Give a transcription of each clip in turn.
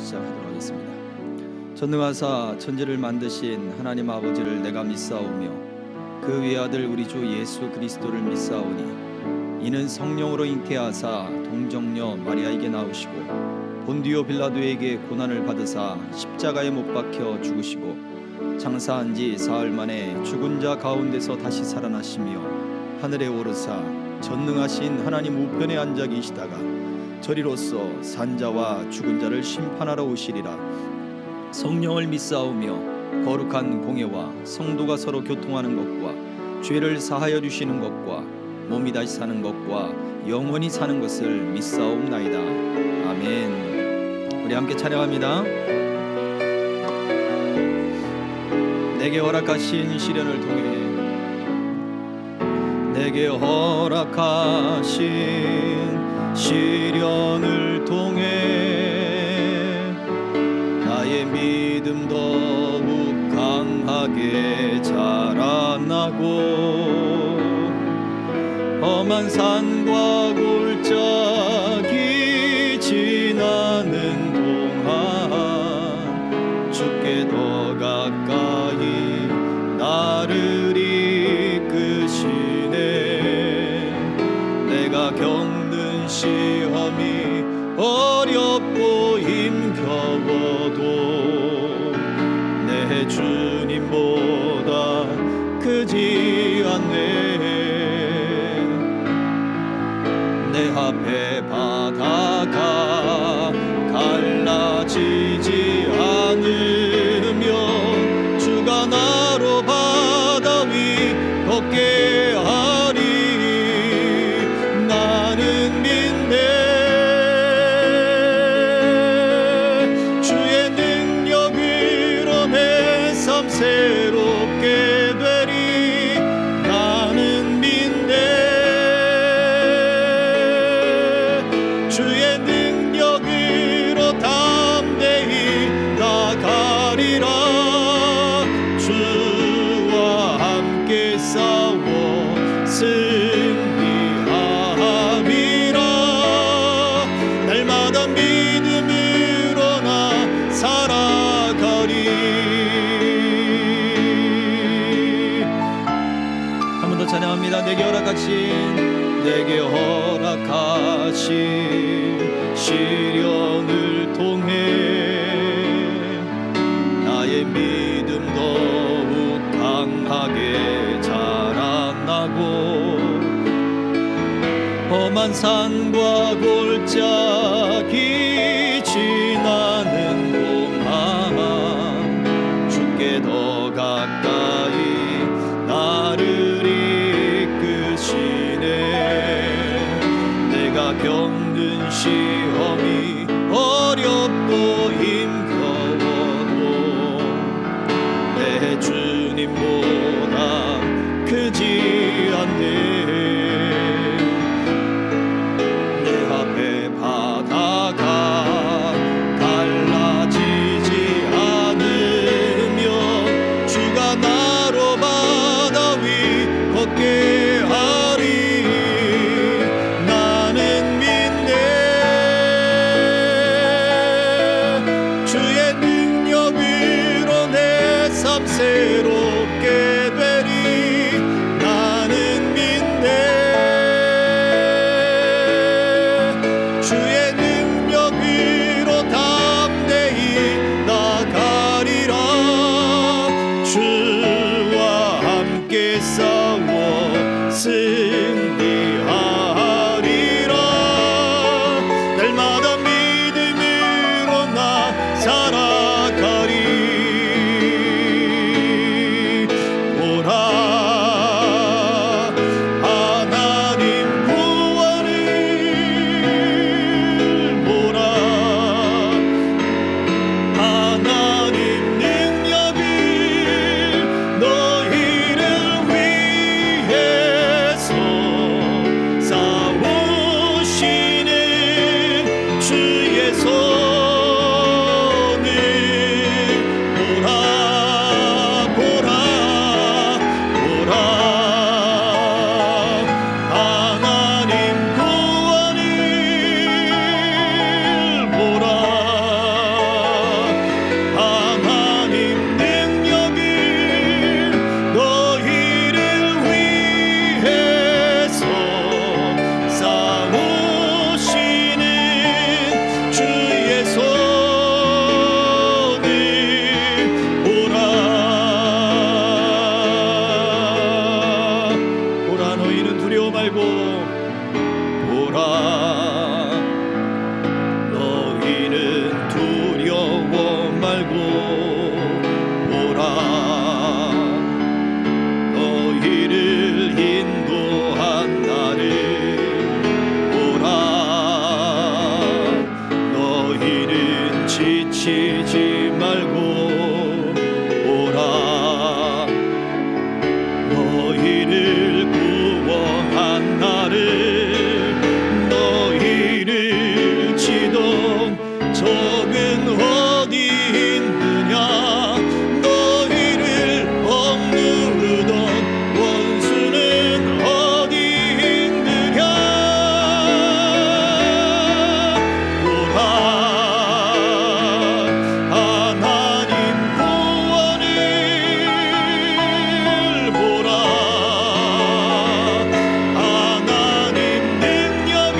시작하도록 하겠습니다. 전능하사 천지를 만드신 하나님 아버지를 내가 믿사오며 그 외아들 우리 주 예수 그리스도를 믿사오니 이는 성령으로 잉태하사 동정녀 마리아에게 나오시고 본디오 빌라도에게 고난을 받으사 십자가에 못 박혀 죽으시고 장사한 지 사흘 만에 죽은 자 가운데서 다시 살아나시며 하늘에 오르사 전능하신 하나님 우편에 앉아 계시다가 저리로서 산자와 죽은 자를 심판하러 오시리라. 성령을 믿사오며 거룩한 공예와 성도가 서로 교통하는 것과 죄를 사하여 주시는 것과 몸이 다시 사는 것과 영원히 사는 것을 믿사옵나이다. 아멘. 우리 함께 찬양합니다. 내게 허락하신 시련을 통해 내게 허락하신 시련을 통해 나의 믿음 더욱 강하게 자라나고 험한 산과 골짜기 지나는 동안 주께 더 가까이 나를 이끄시네. 내가 겪는 시험이 어렵고 힘겨워도 내 주님보다 크지 않네. 내 앞에 바다가 갈라지지 않으면 주가 나로 바다 위 걷게 하리. 나는 믿네. 주의 능력으로 내 삶 새롭게 되리. 나는 믿네. 주의 능력으로 담대히 나가리라. 주와 함께 싸워 승리하리라. 날마다 믿음으로 나 살아가리. 한 번 더 찬양합니다. 내게 허락하신 시련을 통해 나의 믿음 더욱 강하게 자라나고 험한 산과 골짜기 지나는 동안 주께 더 가까이 나를 이끄시네. 내가 겪는 시험이 어렵고 힘겨워도 내 주님보다 크지 않네. 내 앞에 지치지 말고 오라. 너희를 구원한 나를 너희를 치던 적은 어디 있느냐. 너희를 억누르던 원수는 어디 있느냐. 오라. 하나님 구원을 보라. 하나님 능력을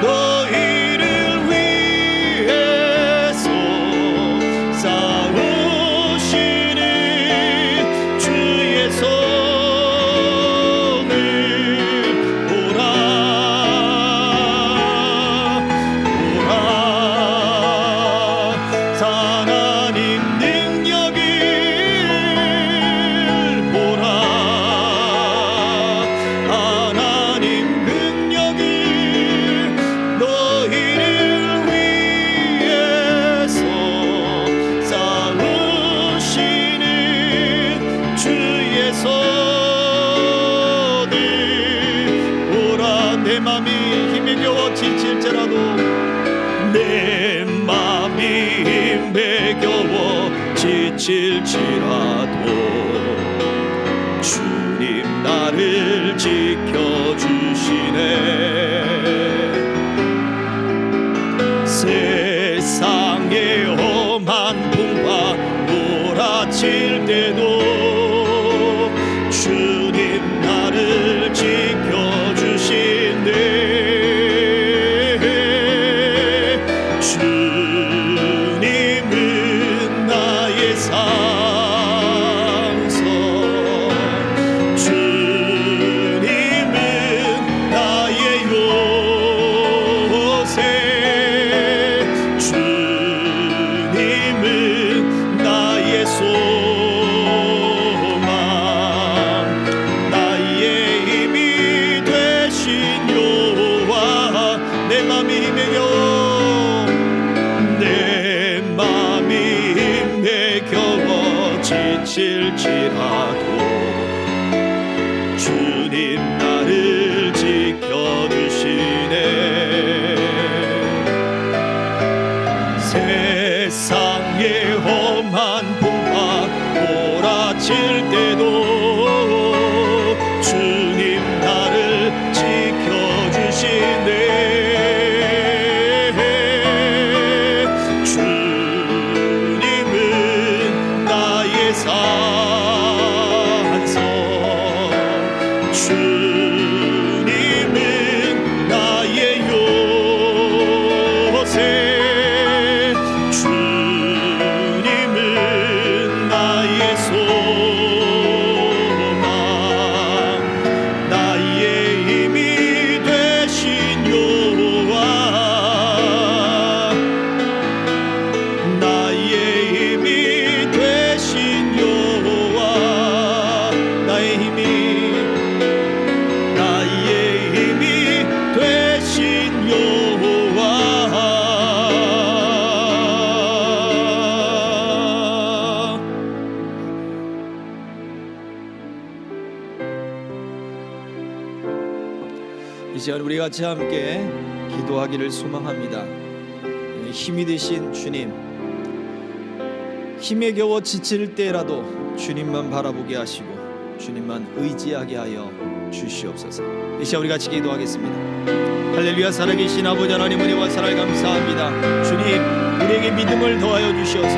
너희를 위해서 싸우시는 주의 손을 보라. 보라. 하나님 능력을 보라. 하나님 능력을 너희를 위해서 싸우시는 주의 손을 보라. 내 맘이 힘에 겨워 지칠지라도 내 맘이 힘에 겨워 지칠지라도 주님 나를 지켜주시네. 세상의 험한 풍파 몰아칠 때도 주님 나를 지켜주시네. 주님은 나의 산성, 주님은 나의 요새, 주님은 나의 소망, 나의 힘이 되신 여호와. 내 맘이 힘에 겨워 내 맘이 힘에 겨워 지칠지라도 주님 나를 지켜주시네. 세상의 험한 풍파 몰아칠 때도 주님 나를 지켜주시네. 주님은 나의 산성, 주님은 나의 요새, 주님은 나의 소망, 나의 힘이 되신 여호와. 나의 힘이 되신 여호와. 나의 힘이 되신 여호와. 이 시간 우리 같이 함께 기도하기를 소망합니다. 힘이 되신 주님, 힘에 겨워 지칠 때라도 주님만 바라보게 하시고 주님만 의지하게 하여 주시옵소서. 이 시간 우리 같이 기도하겠습니다. 할렐루야. 살아계신 아버지 하나님, 은혜와 사랑을 감사합니다. 주님, 우리에게 믿음을 더하여 주셔서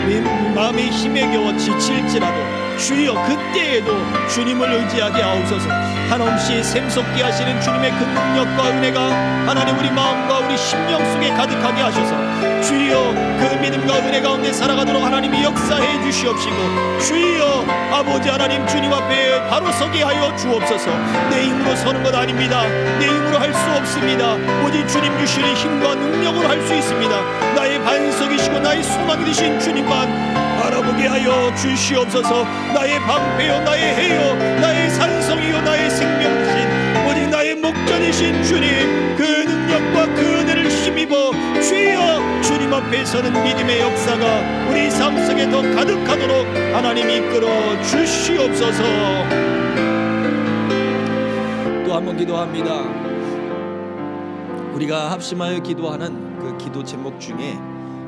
우리 마음의 힘에 겨워 지칠지라도 주여 그때에도 주님을 의지하게 하옵소서. 한없이 샘솟게 하시는 주님의 그 능력과 은혜가 하나님 우리 마음과 우리 심령 속에 가득하게 하셔서 주여 그 믿음과 은혜 가운데 살아가도록 하나님이 역사해 주시옵시고, 주여 아버지 하나님 주님 앞에 바로 서게 하여 주옵소서. 내 힘으로 서는 것 아닙니다. 내 힘으로 할 수 없습니다. 오직 주님 주시는 힘과 능력으로 할 수 있습니다. 나의 반석이시고 나의 소망이 되신 주님만 바라보게 하여 주시옵소서. 나의 방패요 나의 해요 나의 산성이요 나의 생명이신 오직 나의 목전이신 주님, 그 능력과 그 은혜를 힘입어 주여 주님 앞에 서는 믿음의 역사가 우리 삶 속에 더 가득하도록 하나님 이끌어 주시옵소서. 또 한 번 기도합니다. 우리가 합심하여 기도하는 그 기도 제목 중에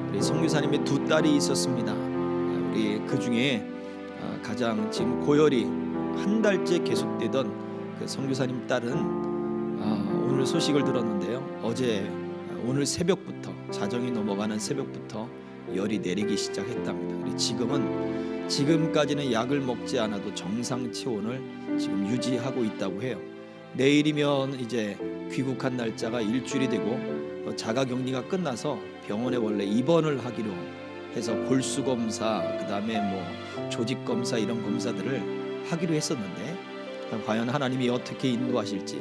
우리 선교사님의 두 딸이 있었습니다. 우리 그 중에 가장 지금 고열이 한 달째 계속되던 그 선교사님 딸은 오늘 소식을 들었는데요. 오늘 새벽부터, 자정이 넘어가는 새벽부터 열이 내리기 시작했답니다. 지금까지는 약을 먹지 않아도 정상 체온을 지금 유지하고 있다고 해요. 내일이면 이제 귀국한 날짜가 일주일이 되고 자가격리가 끝나서 병원에 원래 입원을 하기로 해서 골수 검사, 그다음에 조직 검사 이런 검사들을 하기로 했었는데 과연 하나님이 어떻게 인도하실지,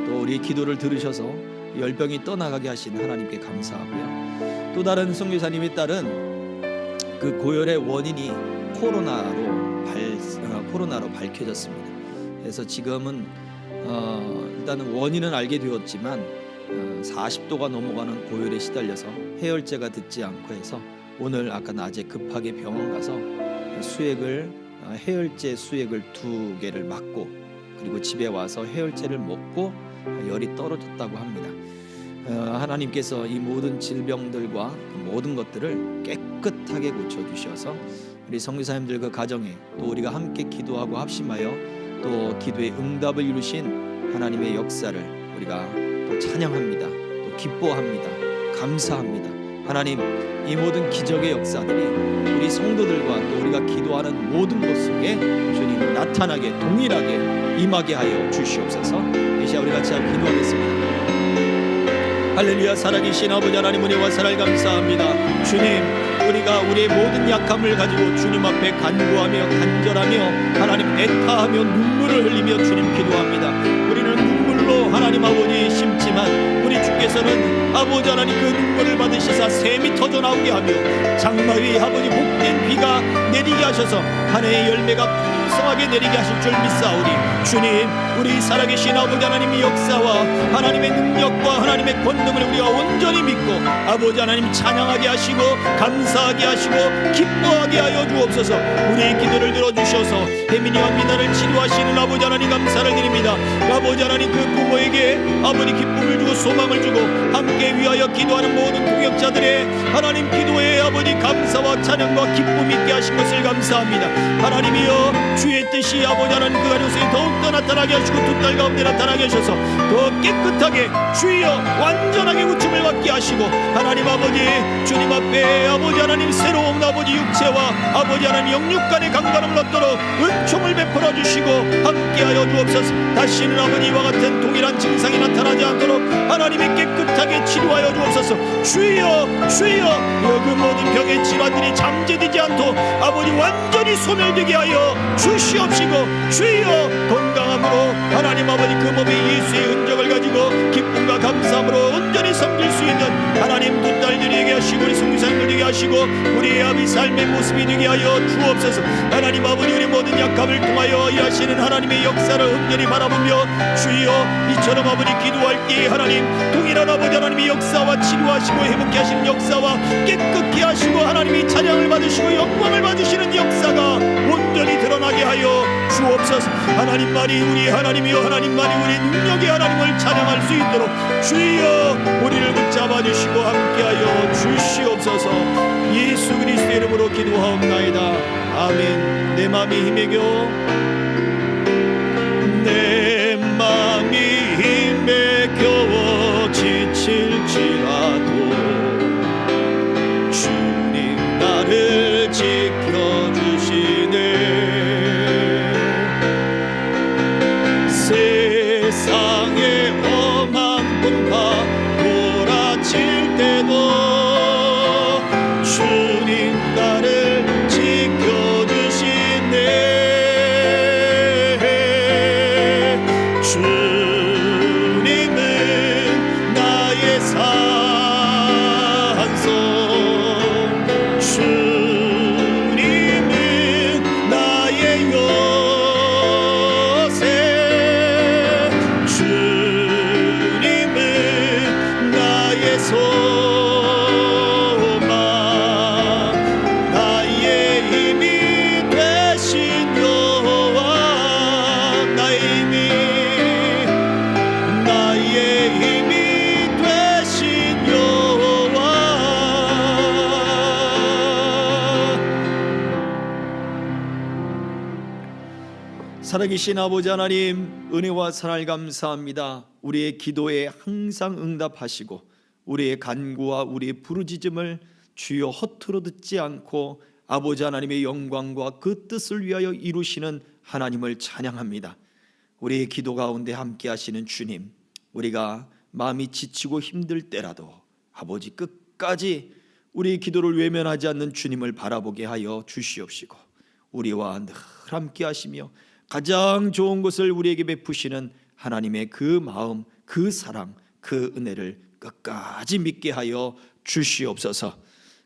또 우리 기도를 들으셔서 열병이 떠나가게 하신 하나님께 감사하고요. 또 다른 선교사님의 딸은 그 고열의 원인이 코로나로 밝혀졌습니다. 그래서 지금은 일단은 원인은 알게 되었지만 40도가 넘어가는 고열에 시달려서 해열제가 듣지 않고 해서 오늘 아까 낮에 급하게 병원 가서 해열제 수액을 2개를 맞고, 그리고 집에 와서 해열제를 먹고 열이 떨어졌다고 합니다. 하나님께서 이 모든 질병들과 모든 것들을 깨끗하게 고쳐주셔서 우리 선교사님들 그 가정에, 또 우리가 함께 기도하고 합심하여 또 기도의 응답을 이루신 하나님의 역사를 우리가 또 찬양합니다. 또 기뻐합니다. 감사합니다. 하나님, 이 모든 기적의 역사들이 우리 성도들과 또 우리가 기도하는 모든 것 속에 주님 나타나게, 동일하게 임하게 하여 주시옵소서. 이 시간 우리 같이 기도하겠습니다. 할렐루야. 살아계신 아버지 하나님, 은혜와 사랑을 감사합니다. 주님, 우리가 우리의 모든 약함을 가지고 주님 앞에 간구하며 간절하며 하나님 애타하며 눈물을 흘리며 주님 기도합니다. 우리는 눈물로 하나님 아버지 심지만 우리 주께서는 아버지 하나님 그 눈물을 받으시사 샘이 터져 나오게 하며 장마 위에 아버지 복된 비가 내리게 하셔서 한 해의 열매가 풍성하게 내리게 하실 줄 믿사오니, 주님, 우리 살아계신 아버지 하나님의 역사와 하나님의 능력과 하나님의 권능을 우리가 온전히 믿고 아버지 하나님 찬양하게 하시고 감사하게 하시고 기뻐하게 하여 주옵소서. 우리의 기도를 들어주셔서 혜민이와 미나를 치료하시는 아버지 하나님 감사를 드립니다. 아버지 하나님 그 부모에게 아버지 기쁨을 주고 소망을 주고 함께 위하여 기도하는 모든 동역자들의 하나님 기도에 아버지 감사와 찬양과 기쁨 있게 하신 것을 감사합니다. 하나님이여, 주의 뜻이 아버지 하나님 그 가정에 더욱더 나타나게 하시고 두 딸 가운데 나타나게 하셔서 더 깨끗하게 주여 완전하게 우침을 받게 하시고 하나님 아버지 주님 앞에 아버지 하나님 새로운 아버지 육체와 아버지 하나님 영육 간의 강건함을 얻도록 은총을 베풀어 주시고 함께하여 주옵소서. 다시는 아버지와 같은 동일한 증상이 나타나지 않도록 하나님이 깨끗하게 치료하여 주옵소서. 주여 주여, 그 모든 병의 질환들이 잠재되지 않도록 아버지 완전히 소멸되게 하여 주시옵시고, 주여 건강함으로 하나님 아버지 그 몸에 예수의 흔적을 가지고 기쁨과 감사함으로 온전히 섬길 수 있는 하나님 두 딸들이 되게 하시고 우리 성교사님들 되게 하시고 우리의 아버지 삶의 모습이 되게 하여 주옵소서. 하나님 아버지 우리 모든 약함을 통하여 일하시는 하나님의 역사를 온전히 바라보며 주여 이처럼 아버지 기도할 때 하나님 동일한 아버지 하나님의 역사와 치료하시고 회복케 하시는 역사와 깨끗게 하시고 하나님이 찬양을 받으시고 영광을 받으시는 역사가 온전히 드러나게 하여 주옵소서. 하나님만이 우리 하나님이여, 하나님만이 우리 능력의 하나님을 찬양할 수 있도록 주여 우리를 붙잡아 주시고 함께하여 주시옵소서. 예수 그리스도의 이름으로 기도하옵나이다. 아멘. 내 맘이 힘에 겨워 내 맘이 힘에 겨워 지칠지라도 주님 나를 지켜주시네. 세상의 험한 풍파 몰아칠 때도 주님 나를 지켜주시네. 살아계신 아버지 하나님, 은혜와 사랑을 감사합니다. 우리의 기도에 항상 응답하시고 우리의 간구와 우리의 부르짖음을 주여 허투루 듣지 않고 아버지 하나님의 영광과 그 뜻을 위하여 이루시는 하나님을 찬양합니다. 우리의 기도 가운데 함께 하시는 주님, 우리가 마음이 지치고 힘들 때라도 아버지 끝까지 우리의 기도를 외면하지 않는 주님을 바라보게 하여 주시옵시고 우리와 늘 함께 하시며 가장 좋은 것을 우리에게 베푸시는 하나님의 그 마음, 그 사랑, 그 은혜를 끝까지 믿게 하여 주시옵소서.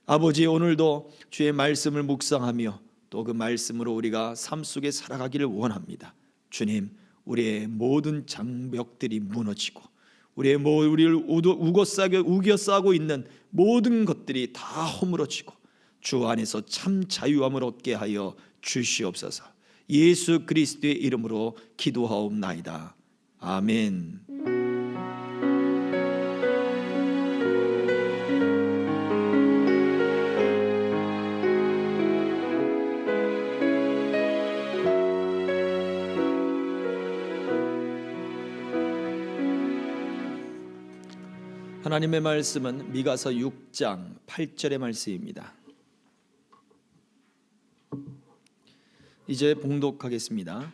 아버지, 오늘도 주의 말씀을 묵상하며 또 그 말씀으로 우리가 삶 속에 살아가기를 원합니다. 주님, 우리의 모든 장벽들이 무너지고 우리를 우겨싸고 있는 모든 것들이 다 허물어지고 주 안에서 참 자유함을 얻게 하여 주시옵소서. 예수 그리스도의 이름으로 기도하옵나이다. 아멘. 하나님의 말씀은 미가서 6장 8절의 말씀입니다. 이제 봉독하겠습니다.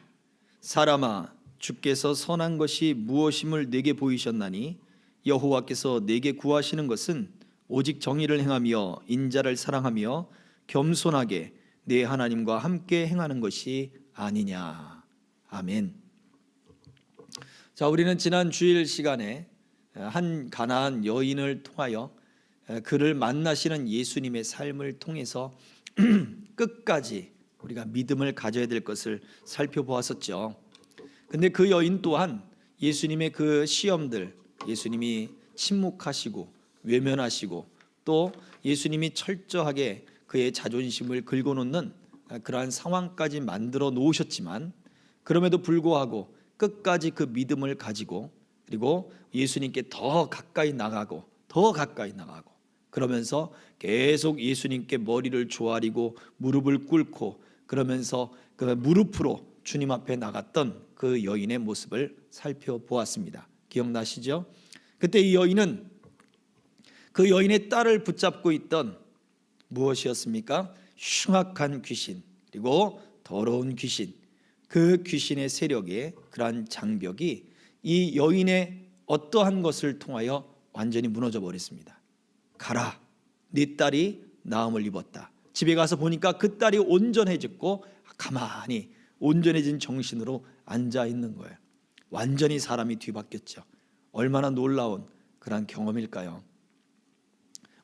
사람아, 주께서 선한 것이 무엇임을 내게 보이셨나니 여호와께서 내게 구하시는 것은 오직 정의를 행하며 인자를 사랑하며 겸손하게 내 하나님과 함께 행하는 것이 아니냐. 아멘. 자, 우리는 지난 주일 시간에 한 가나안 여인을 통하여 그를 만나시는 예수님의 삶을 통해서 끝까지 우리가 믿음을 가져야 될 것을 살펴보았었죠. 근데 그 여인 또한 예수님의 그 시험들, 예수님이 침묵하시고 외면하시고 또 예수님이 철저하게 그의 자존심을 긁어놓는 그러한 상황까지 만들어 놓으셨지만 그럼에도 불구하고 끝까지 그 믿음을 가지고 그리고 예수님께 더 가까이 나가고 그러면서 계속 예수님께 머리를 조아리고 무릎을 꿇고 그러면서 그 무릎으로 주님 앞에 나갔던 그 여인의 모습을 살펴보았습니다. 기억나시죠? 그때 이 여인은 그 여인의 딸을 붙잡고 있던 무엇이었습니까? 흉악한 귀신, 그리고 더러운 귀신, 그 귀신의 세력의 그러한 장벽이 이 여인의 어떠한 것을 통하여 완전히 무너져 버렸습니다. 가라, 네 딸이 나음을 입었다. 집에 가서 보니까 그 딸이 온전해졌고 가만히 온전해진 정신으로 앉아 있는 거예요. 완전히 사람이 뒤바뀌었죠. 얼마나 놀라운 그런 경험일까요?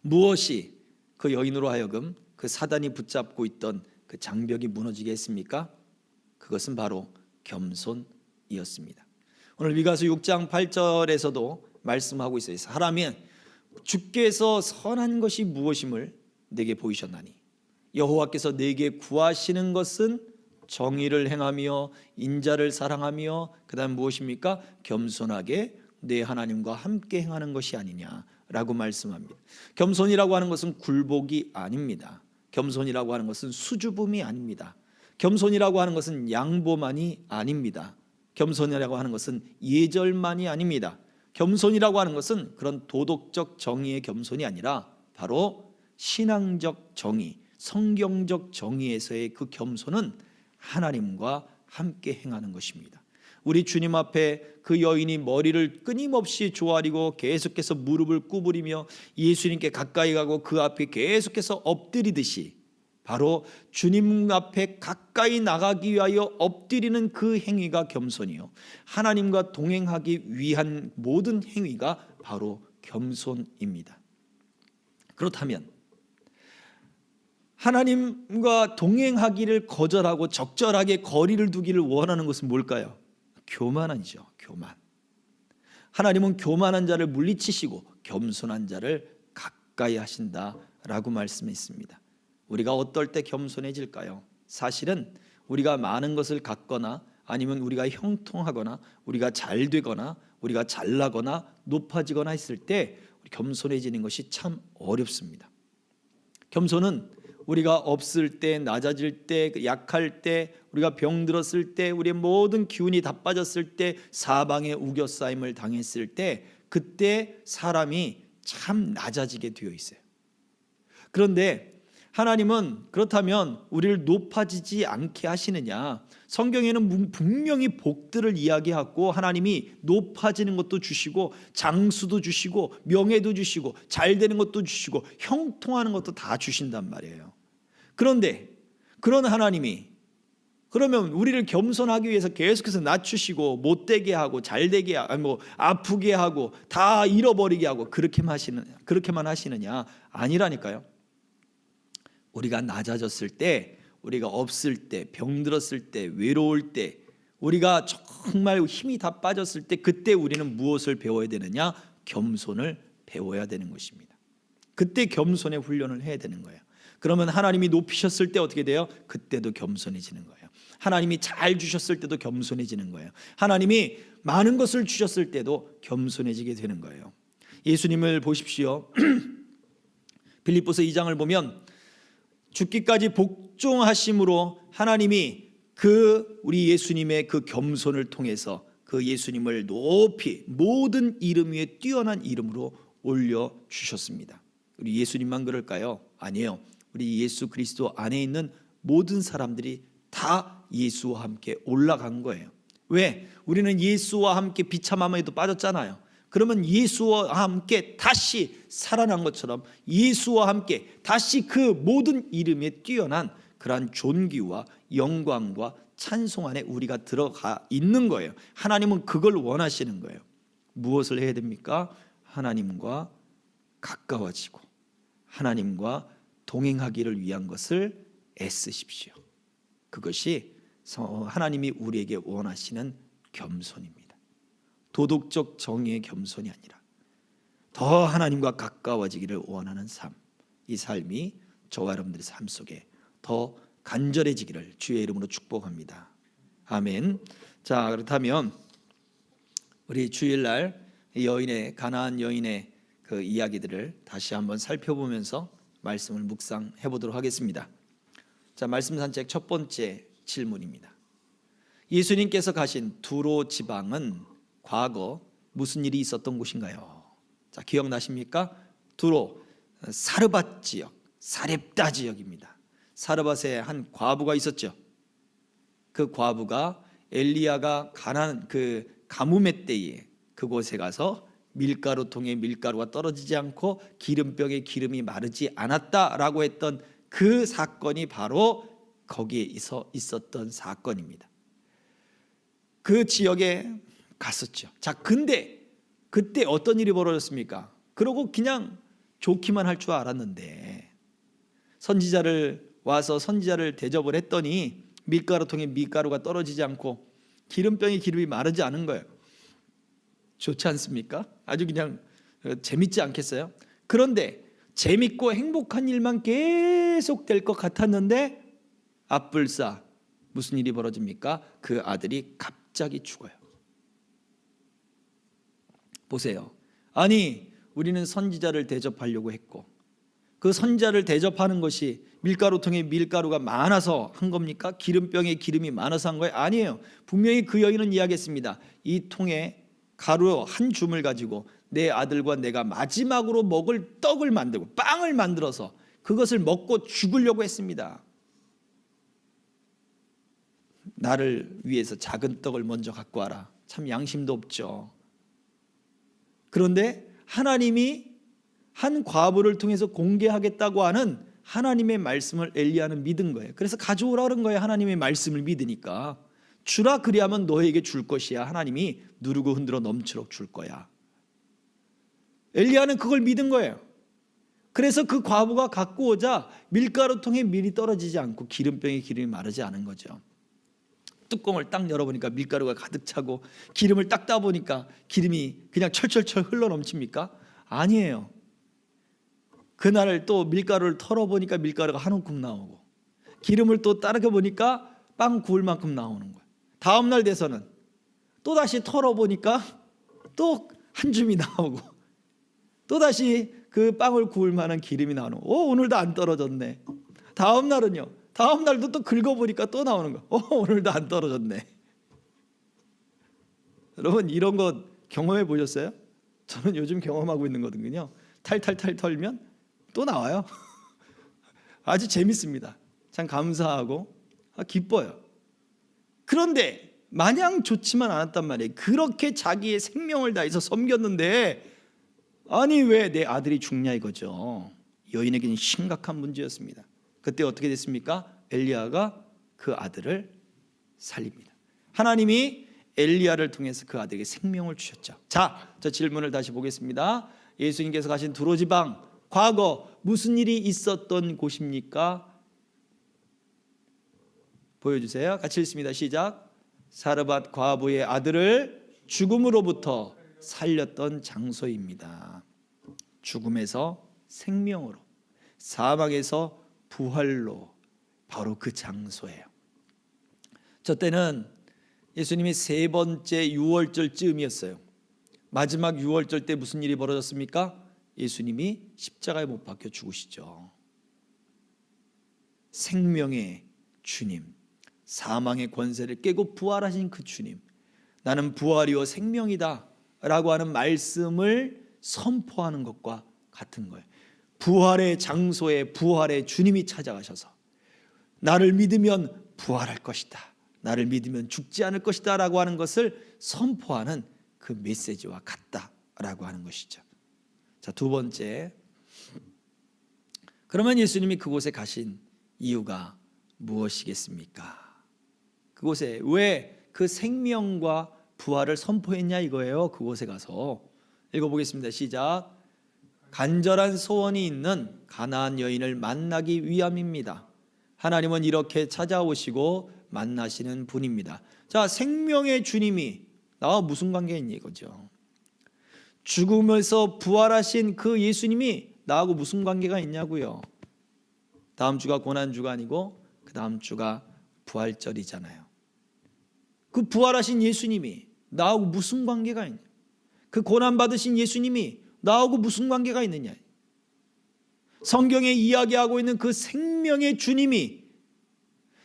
무엇이 그 여인으로 하여금 그 사단이 붙잡고 있던 그 장벽이 무너지게 했습니까? 그것은 바로 겸손이었습니다. 오늘 미가서 6장 8절에서도 말씀하고 있어요. 사람이 주께서 선한 것이 무엇임을 내게 보이셨나니 여호와께서 내게 구하시는 것은 정의를 행하며 인자를 사랑하며 그다음 무엇입니까? 겸손하게 내 하나님과 함께 행하는 것이 아니냐라고 말씀합니다. 겸손이라고 하는 것은 굴복이 아닙니다. 겸손이라고 하는 것은 수줍음이 아닙니다. 겸손이라고 하는 것은 양보만이 아닙니다. 겸손이라고 하는 것은 예절만이 아닙니다. 겸손이라고 하는 것은 그런 도덕적 정의의 겸손이 아니라 바로 신앙적 정의, 성경적 정의에서의 그 겸손은 하나님과 함께 행하는 것입니다. 우리 주님 앞에 그 여인이 머리를 끊임없이 조아리고 계속해서 무릎을 구부리며 예수님께 가까이 가고 그 앞에 계속해서 엎드리듯이 바로 주님 앞에 가까이 나가기 위하여 엎드리는 그 행위가 겸손이요, 하나님과 동행하기 위한 모든 행위가 바로 겸손입니다. 그렇다면 하나님과 동행하기를 거절하고 적절하게 거리를 두기를 원하는 것은 뭘까요? 교만이죠. 교만. 하나님은 교만한 자를 물리치시고 겸손한 자를 가까이 하신다라고 말씀했습니다. 우리가 어떨 때 겸손해질까요? 사실은 우리가 많은 것을 갖거나 아니면 우리가 형통하거나 우리가 잘 되거나 우리가 잘나거나 높아지거나 했을 때 겸손해지는 것이 참 어렵습니다. 겸손은 우리가 없을 때, 낮아질 때, 약할 때, 우리가 병들었을 때, 우리의 모든 기운이 다 빠졌을 때, 사방에 우겨싸임을 당했을 때, 그때 사람이 참 낮아지게 되어 있어요. 그런데 하나님은 그렇다면 우리를 높아지지 않게 하시느냐? 성경에는 분명히 복들을 이야기하고 하나님이 높아지는 것도 주시고 장수도 주시고 명예도 주시고 잘 되는 것도 주시고 형통하는 것도 다 주신단 말이에요. 그런데 그런 하나님이 그러면 우리를 겸손하기 위해서 계속해서 낮추시고 못되게 하고 잘되게 하고 아프게 하고 다 잃어버리게 하고 그렇게만 하시느냐? 아니라니까요. 우리가 낮아졌을 때, 우리가 없을 때, 병들었을 때, 외로울 때, 우리가 정말 힘이 다 빠졌을 때, 그때 우리는 무엇을 배워야 되느냐? 겸손을 배워야 되는 것입니다. 그때 겸손의 훈련을 해야 되는 거예요. 그러면 하나님이 높이셨을 때 어떻게 돼요? 그때도 겸손해지는 거예요. 하나님이 잘 주셨을 때도 겸손해지는 거예요. 하나님이 많은 것을 주셨을 때도 겸손해지게 되는 거예요. 예수님을 보십시오. 빌립보서 2장을 보면 죽기까지 복종하심으로 하나님이 우리 예수님의 그 겸손을 통해서 그 예수님을 높이 모든 이름 위에 뛰어난 이름으로 올려 주셨습니다. 우리 예수님만 그럴까요? 아니에요. 우리 예수 그리스도 안에 있는 모든 사람들이 다 예수와 함께 올라간 거예요. 왜? 우리는 예수와 함께 비참함에도 빠졌잖아요. 그러면 예수와 함께 다시 살아난 것처럼 예수와 함께 다시 그 모든 이름에 뛰어난 그러한 존귀와 영광과 찬송 안에 우리가 들어가 있는 거예요. 하나님은 그걸 원하시는 거예요. 무엇을 해야 됩니까? 하나님과 가까워지고 하나님과 동행하기를 위한 것을 애쓰십시오. 그것이 하나님이 우리에게 원하시는 겸손입니다. 도덕적 정의의 겸손이 아니라 더 하나님과 가까워지기를 원하는 삶, 이 삶이 저와 여러분들의 삶 속에 더 간절해지기를 주의 이름으로 축복합니다. 아멘. 자, 그렇다면 우리 주일날 가나안 여인의 그 이야기들을 다시 한번 살펴보면서 말씀을 묵상해 보도록 하겠습니다. 자, 말씀 산책 첫 번째 질문입니다. 예수님께서 가신 두로 지방은 과거 무슨 일이 있었던 곳인가요? 자, 기억나십니까? 두로 사르밧 지역, 사렙다 지역입니다. 사르밧에 한 과부가 있었죠. 그 과부가 엘리야가 그 가뭄의 때에 그곳에 가서 밀가루통에 밀가루가 떨어지지 않고 기름병에 기름이 마르지 않았다라고 했던 그 사건이 바로 거기에 있었던 사건입니다. 그 지역에 갔었죠. 자, 근데 그때 어떤 일이 벌어졌습니까? 그러고 그냥 좋기만 할 줄 알았는데 선지자를 대접을 했더니 밀가루통에 밀가루가 떨어지지 않고 기름병에 기름이 마르지 않은 거예요. 좋지 않습니까? 아주 그냥 재밌지 않겠어요? 그런데 재밌고 행복한 일만 계속 될 것 같았는데 앞불사 무슨 일이 벌어집니까? 그 아들이 갑자기 죽어요. 보세요. 아니, 우리는 선지자를 대접하려고 했고 그 선지자를 대접하는 것이 밀가루통에 밀가루가 많아서 한 겁니까? 기름병에 기름이 많아서 한 거예요? 아니에요. 분명히 그 여인은 이야기했습니다. 이 통에 가루 한 줌을 가지고 내 아들과 내가 마지막으로 먹을 떡을 만들고 빵을 만들어서 그것을 먹고 죽으려고 했습니다. 나를 위해서 작은 떡을 먼저 갖고 와라. 참 양심도 없죠. 그런데 하나님이 한 과부를 통해서 공개하겠다고 하는 하나님의 말씀을 엘리야는 믿은 거예요. 그래서 가져오라는 거예요. 하나님의 말씀을 믿으니까. 주라, 그리하면 너에게 줄 것이야. 하나님이 누르고 흔들어 넘치도록 줄 거야. 엘리야는 그걸 믿은 거예요. 그래서 그 과부가 갖고 오자 밀가루통에 밀이 떨어지지 않고 기름병에 기름이 마르지 않은 거죠. 뚜껑을 딱 열어보니까 밀가루가 가득 차고 기름을 딱 따보니까 기름이 그냥 철철철 흘러 넘칩니까? 아니에요. 그날 또 밀가루를 털어보니까 밀가루가 한 움큼 나오고 기름을 또 따르게 보니까 빵 구울 만큼 나오는 거예요. 다음 날 돼서는 또 다시 털어보니까 또 한 줌이 나오고 또 다시 그 빵을 구울 만한 기름이 나오는 거예요. 오늘도 안 떨어졌네. 다음 날은요. 다음 날도 또 긁어보니까 또 나오는 거. 오늘도 안 떨어졌네. 여러분 이런 거 경험해 보셨어요? 저는 요즘 경험하고 있는 거거든요. 탈탈탈 털면 또 나와요. 아주 재밌습니다. 참 감사하고 기뻐요. 그런데 마냥 좋지만 않았단 말이에요. 그렇게 자기의 생명을 다해서 섬겼는데 아니 왜 내 아들이 죽냐 이거죠. 여인에게는 심각한 문제였습니다. 그때 어떻게 됐습니까? 엘리야가 그 아들을 살립니다. 하나님이 엘리야를 통해서 그 아들에게 생명을 주셨죠. 자, 저 질문을 다시 보겠습니다. 예수님께서 가신 두로 지방, 과거 무슨 일이 있었던 곳입니까? 보여주세요. 같이 읽습니다. 시작. 사르밧 과부의 아들을 죽음으로부터 살렸던 장소입니다. 죽음에서 생명으로, 사망에서 부활로, 바로 그 장소예요. 저 때는 예수님이 세 번째 유월절 즈음이었어요. 마지막 유월절 때 무슨 일이 벌어졌습니까? 예수님이 십자가에 못 박혀 죽으시죠. 생명의 주님, 사망의 권세를 깨고 부활하신 그 주님, 나는 부활이요 생명이다 라고 하는 말씀을 선포하는 것과 같은 거예요. 부활의 장소에 부활의 주님이 찾아가셔서 나를 믿으면 부활할 것이다, 나를 믿으면 죽지 않을 것이다 라고 하는 것을 선포하는 그 메시지와 같다라고 하는 것이죠. 자, 두 번째, 그러면 예수님이 그곳에 가신 이유가 무엇이겠습니까? 그곳에 왜 그 생명과 부활을 선포했냐 이거예요. 그곳에 가서 읽어보겠습니다. 시작. 간절한 소원이 있는 가나안 여인을 만나기 위함입니다. 하나님은 이렇게 찾아오시고 만나시는 분입니다. 자, 생명의 주님이 나와 무슨 관계가 있냐 이거죠. 죽음에서 부활하신 그 예수님이 나하고 무슨 관계가 있냐고요. 다음 주가 고난주가 아니고 그 다음 주가 부활절이잖아요. 그 부활하신 예수님이 나하고 무슨 관계가 있냐. 그 고난받으신 예수님이 나하고 무슨 관계가 있느냐. 성경에 이야기하고 있는 그 생명의 주님이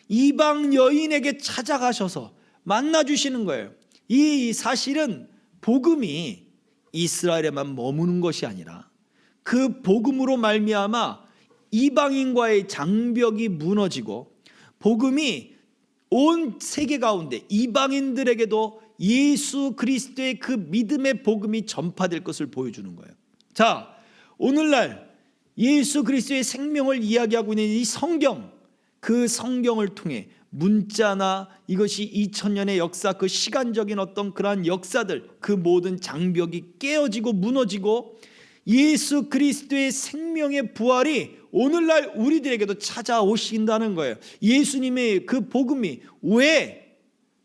이방 여인에게 찾아가셔서 만나주시는 거예요. 이 사실은 복음이 이스라엘에만 머무는 것이 아니라 그 복음으로 말미암아 이방인과의 장벽이 무너지고 복음이 온 세계 가운데 이방인들에게도 예수 그리스도의 그 믿음의 복음이 전파될 것을 보여주는 거예요. 자, 오늘날 예수 그리스도의 생명을 이야기하고 있는 이 성경, 그 성경을 통해 문자나 이것이 2000년의 역사, 그 시간적인 어떤 그러한 역사들, 그 모든 장벽이 깨어지고 무너지고 예수 그리스도의 생명의 부활이 오늘날 우리들에게도 찾아오신다는 거예요. 예수님의 그 복음이 왜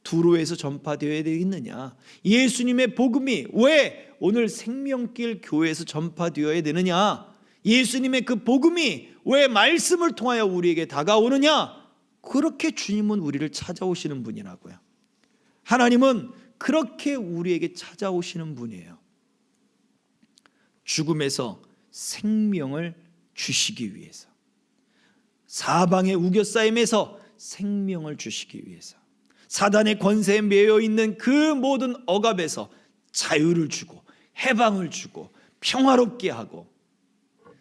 두로에서 전파되어야 되겠느냐? 예수님의 복음이 왜 오늘 생명길 교회에서 전파되어야 되느냐? 예수님의 그 복음이 왜 말씀을 통하여 우리에게 다가오느냐? 그렇게 주님은 우리를 찾아오시는 분이라고요. 하나님은 그렇게 우리에게 찾아오시는 분이에요. 죽음에서 생명을 주시기 위해서, 사방의 우겨싸임에서 생명을 주시기 위해서, 사단의 권세에 매여 있는 그 모든 억압에서 자유를 주고 해방을 주고 평화롭게 하고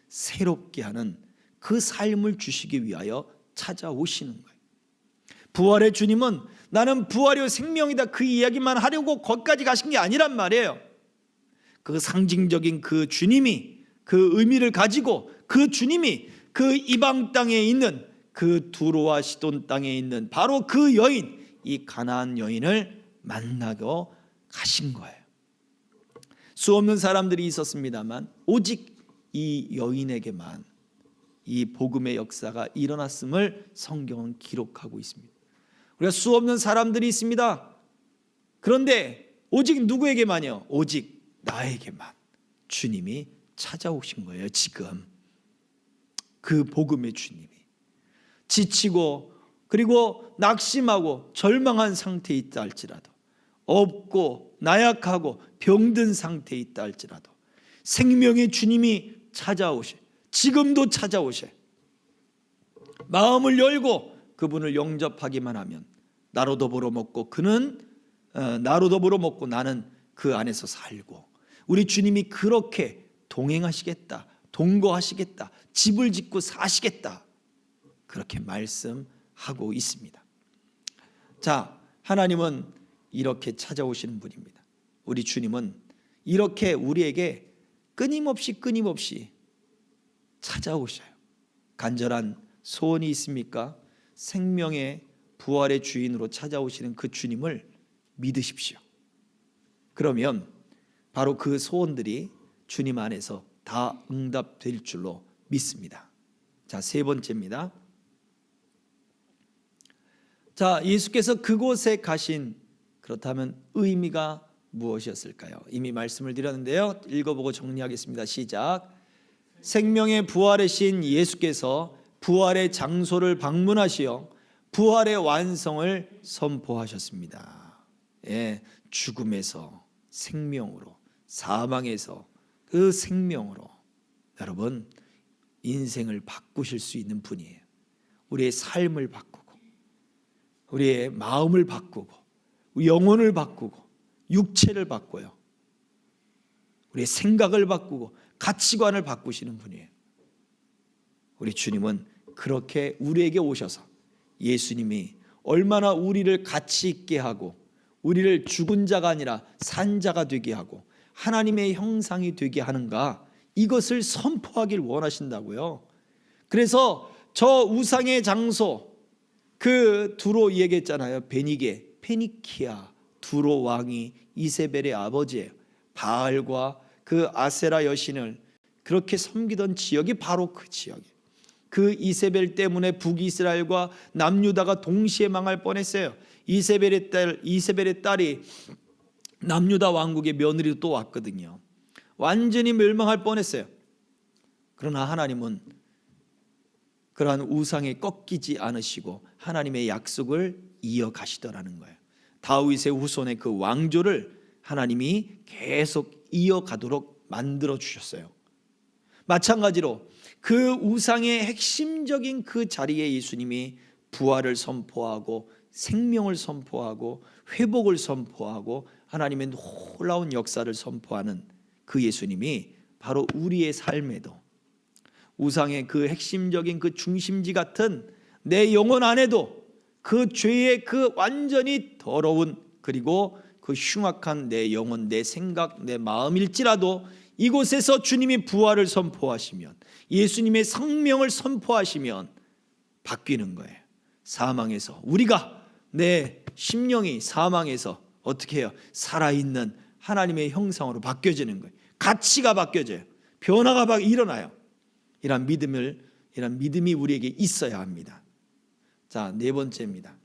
새롭게 하는 그 삶을 주시기 위하여 찾아오시는 거예요. 부활의 주님은 나는 부활이요 생명이다 그 이야기만 하려고 거기까지 가신 게 아니란 말이에요. 그 상징적인 그 주님이 그 의미를 가지고 그 주님이 그 이방 땅에 있는 그 두로와 시돈 땅에 있는 바로 그 여인, 이 가나안 여인을 만나고 가신 거예요. 수없는 사람들이 있었습니다만 오직 이 여인에게만 이 복음의 역사가 일어났음을 성경은 기록하고 있습니다. 우리가 수없는 사람들이 있습니다. 그런데 오직 누구에게만요? 오직 나에게만 주님이 찾아오신 거예요. 지금 그 복음의 주님이 지치고 그리고 낙심하고 절망한 상태에 있다 할지라도, 없고 나약하고 병든 상태에 있다 할지라도 생명의 주님이 찾아오셔. 지금도 찾아오셔. 마음을 열고 그분을 영접하기만 하면 나로 더불어 먹고 그는 나로 더불어 먹고 나는 그 안에서 살고, 우리 주님이 그렇게 동행하시겠다, 동거하시겠다, 집을 짓고 사시겠다, 그렇게 말씀하고 있습니다. 자, 하나님은 이렇게 찾아오시는 분입니다. 우리 주님은 이렇게 우리에게 끊임없이 찾아오셔요. 간절한 소원이 있습니까? 생명의 부활의 주인으로 찾아오시는 그 주님을 믿으십시오. 그러면 바로 그 소원들이 주님 안에서 다 응답될 줄로 믿습니다. 자, 세 번째입니다. 자, 예수께서 그곳에 가신, 그렇다면 의미가 무엇이었을까요? 이미 말씀을 드렸는데요. 읽어보고 정리하겠습니다. 시작. 생명의 부활의 신 예수께서 부활의 장소를 방문하시어 부활의 완성을 선포하셨습니다. 예, 죽음에서 생명으로, 사망에서 그 생명으로 여러분 인생을 바꾸실 수 있는 분이에요. 우리의 삶을 바꾸고, 우리의 마음을 바꾸고, 영혼을 바꾸고, 육체를 바꿔요. 우리의 생각을 바꾸고 가치관을 바꾸시는 분이에요. 우리 주님은 그렇게 우리에게 오셔서, 예수님이 얼마나 우리를 가치 있게 하고 우리를 죽은 자가 아니라 산 자가 되게 하고 하나님의 형상이 되게 하는가, 이것을 선포하길 원하신다고요. 그래서 저 우상의 장소, 그 두로 얘기했잖아요. 페니키아 두로 왕이 이세벨의 아버지예요. 바알과 그 아세라 여신을 그렇게 섬기던 지역이 바로 그 지역이에요. 그 이세벨 때문에 북이스라엘과 남유다가 동시에 망할 뻔했어요. 이세벨의 딸이 남유다 왕국의 며느리로 또 왔거든요. 완전히 멸망할 뻔했어요. 그러나 하나님은 그러한 우상에 꺾이지 않으시고 하나님의 약속을 이어가시더라는 거예요. 다윗의 후손의 그 왕조를 하나님이 계속 이어가도록 만들어 주셨어요. 마찬가지로 그 우상의 핵심적인 그 자리에 예수님이 부활을 선포하고 생명을 선포하고 회복을 선포하고 하나님의 놀라운 역사를 선포하는 그 예수님이 바로 우리의 삶에도, 우상의 그 핵심적인 그 중심지 같은 내 영혼 안에도 그 죄의 그 완전히 더러운, 그리고 그 흉악한 내 영혼, 내 생각, 내 마음일지라도 이곳에서 주님이 부활을 선포하시면, 예수님의 생명을 선포하시면 바뀌는 거예요. 사망에서, 우리가 내 심령이 사망에서 어떻게 해요? 살아있는 하나님의 형상으로 바뀌어지는 거예요. 가치가 바뀌어져요. 변화가 일어나요. 이런 믿음이 우리에게 있어야 합니다. 자, 네 번째입니다.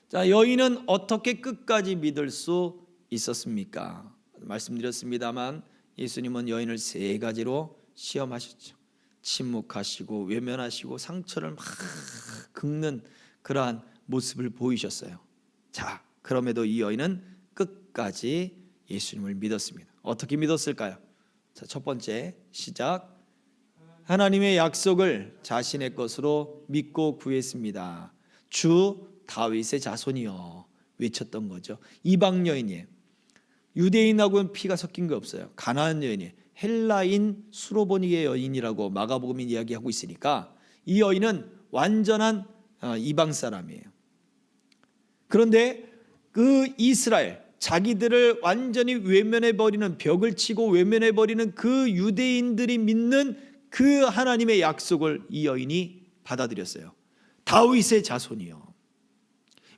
자, 여인은 어떻게 끝까지 믿을 수 있었습니까? 말씀드렸습니다만 예수님은 여인을 세 가지로 시험하셨죠. 침묵하시고 외면하시고 상처를 막 긁는 그러한 모습을 보이셨어요. 자, 그럼에도 이 여인은 끝까지 예수님을 믿었습니다. 어떻게 믿었을까요? 자, 첫 번째, 시작. 하나님의 약속을 자신의 것으로 믿고 구했습니다. 주 다윗의 자손이여 외쳤던 거죠. 이방 여인이에요. 유대인하고는 피가 섞인 게 없어요. 가나안 여인이에요. 헬라인 수로보니게 여인이라고 마가복음이 이야기하고 있으니까 이 여인은 완전한 이방 사람이에요. 그런데 그 이스라엘, 자기들을 완전히 외면해버리는, 벽을 치고 외면해버리는 그 유대인들이 믿는 그 하나님의 약속을 이 여인이 받아들였어요. 다윗의 자손이요,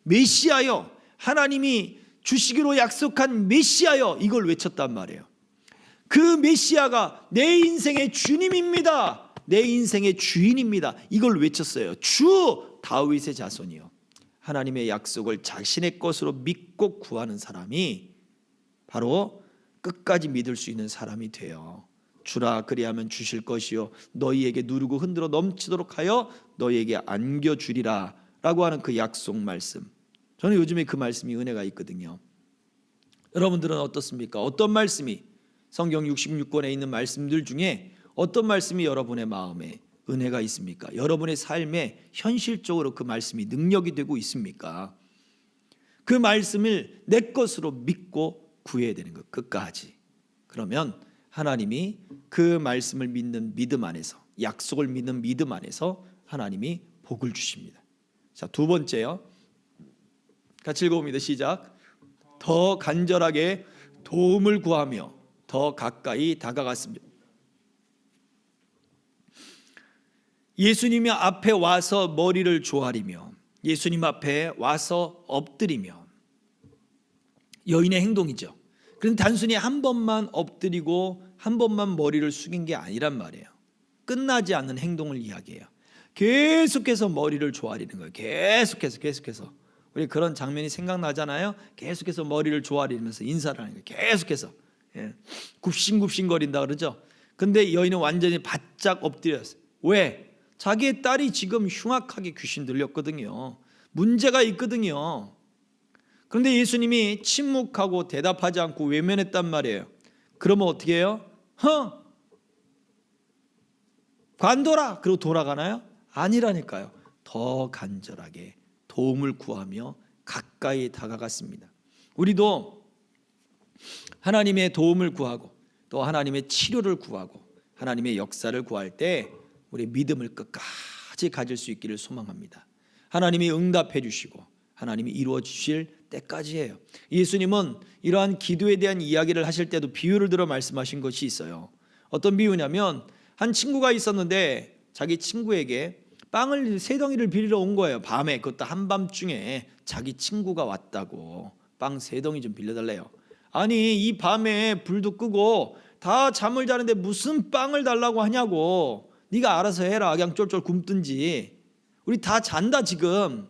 메시아요, 하나님이 주시기로 약속한 메시아요, 이걸 외쳤단 말이에요. 그 메시아가 내 인생의 주님입니다, 내 인생의 주인입니다, 이걸 외쳤어요. 주 다윗의 자손이요, 하나님의 약속을 자신의 것으로 믿고 구하는 사람이 바로 끝까지 믿을 수 있는 사람이 돼요. 주라 그리하면 주실 것이요 너희에게 누르고 흔들어 넘치도록 하여 너희에게 안겨주리라 라고 하는 그 약속 말씀, 저는 요즘에 그 말씀이 은혜가 있거든요. 여러분들은 어떻습니까? 어떤 말씀이, 성경 66권에 있는 말씀들 중에 어떤 말씀이 여러분의 마음에 은혜가 있습니까? 여러분의 삶에 현실적으로 그 말씀이 능력이 되고 있습니까? 그 말씀을 내 것으로 믿고 구해야 되는 것, 끝까지. 그러면 하나님이 그 말씀을 믿는 믿음 안에서, 약속을 믿는 믿음 안에서 하나님이 복을 주십니다. 자, 두 번째요. 같이 읽어봅니다. 시작. 더 간절하게 도움을 구하며 더 가까이 다가갔습니다. 예수님 앞에 와서 머리를 조아리며 예수님 앞에 와서 엎드리며, 여인의 행동이죠. 그런데 단순히 한 번만 엎드리고 한 번만 머리를 숙인 게 아니란 말이에요. 끝나지 않는 행동을 이야기해요. 계속해서 머리를 조아리는 거예요. 계속해서. 우리 그런 장면이 생각나잖아요. 계속해서 머리를 조아리면서 인사를 하는 거예요. 계속해서. 굽신굽신거린다 그러죠. 근데 여인은 완전히 바짝 엎드렸어요. 왜? 자기의 딸이 지금 흉악하게 귀신 들렸거든요. 문제가 있거든요. 그런데 예수님이 침묵하고 대답하지 않고 외면했단 말이에요. 그러면 어떻게 해요? 관둬라! 그리고 돌아가나요? 아니라니까요. 더 간절하게 도움을 구하며 가까이 다가갔습니다. 우리도 하나님의 도움을 구하고 또 하나님의 치료를 구하고 하나님의 역사를 구할 때 우리 믿음을 끝까지 가질 수 있기를 소망합니다. 하나님이 응답해 주시고 하나님이 이루어 주실 때까지예요. 예수님은 이러한 기도에 대한 이야기를 하실 때도 비유를 들어 말씀하신 것이 있어요. 어떤 비유냐면 한 친구가 있었는데 자기 친구에게 빵을 3덩이를 빌리러 온 거예요. 밤에, 그것도 한밤중에 자기 친구가 왔다고 빵 3덩이 좀 빌려달래요. 아니, 이 밤에 불도 끄고 다 잠을 자는데 무슨 빵을 달라고 하냐고. 네가 알아서 해라. 그냥 쫄쫄 굶든지. 우리 다 잔다 지금.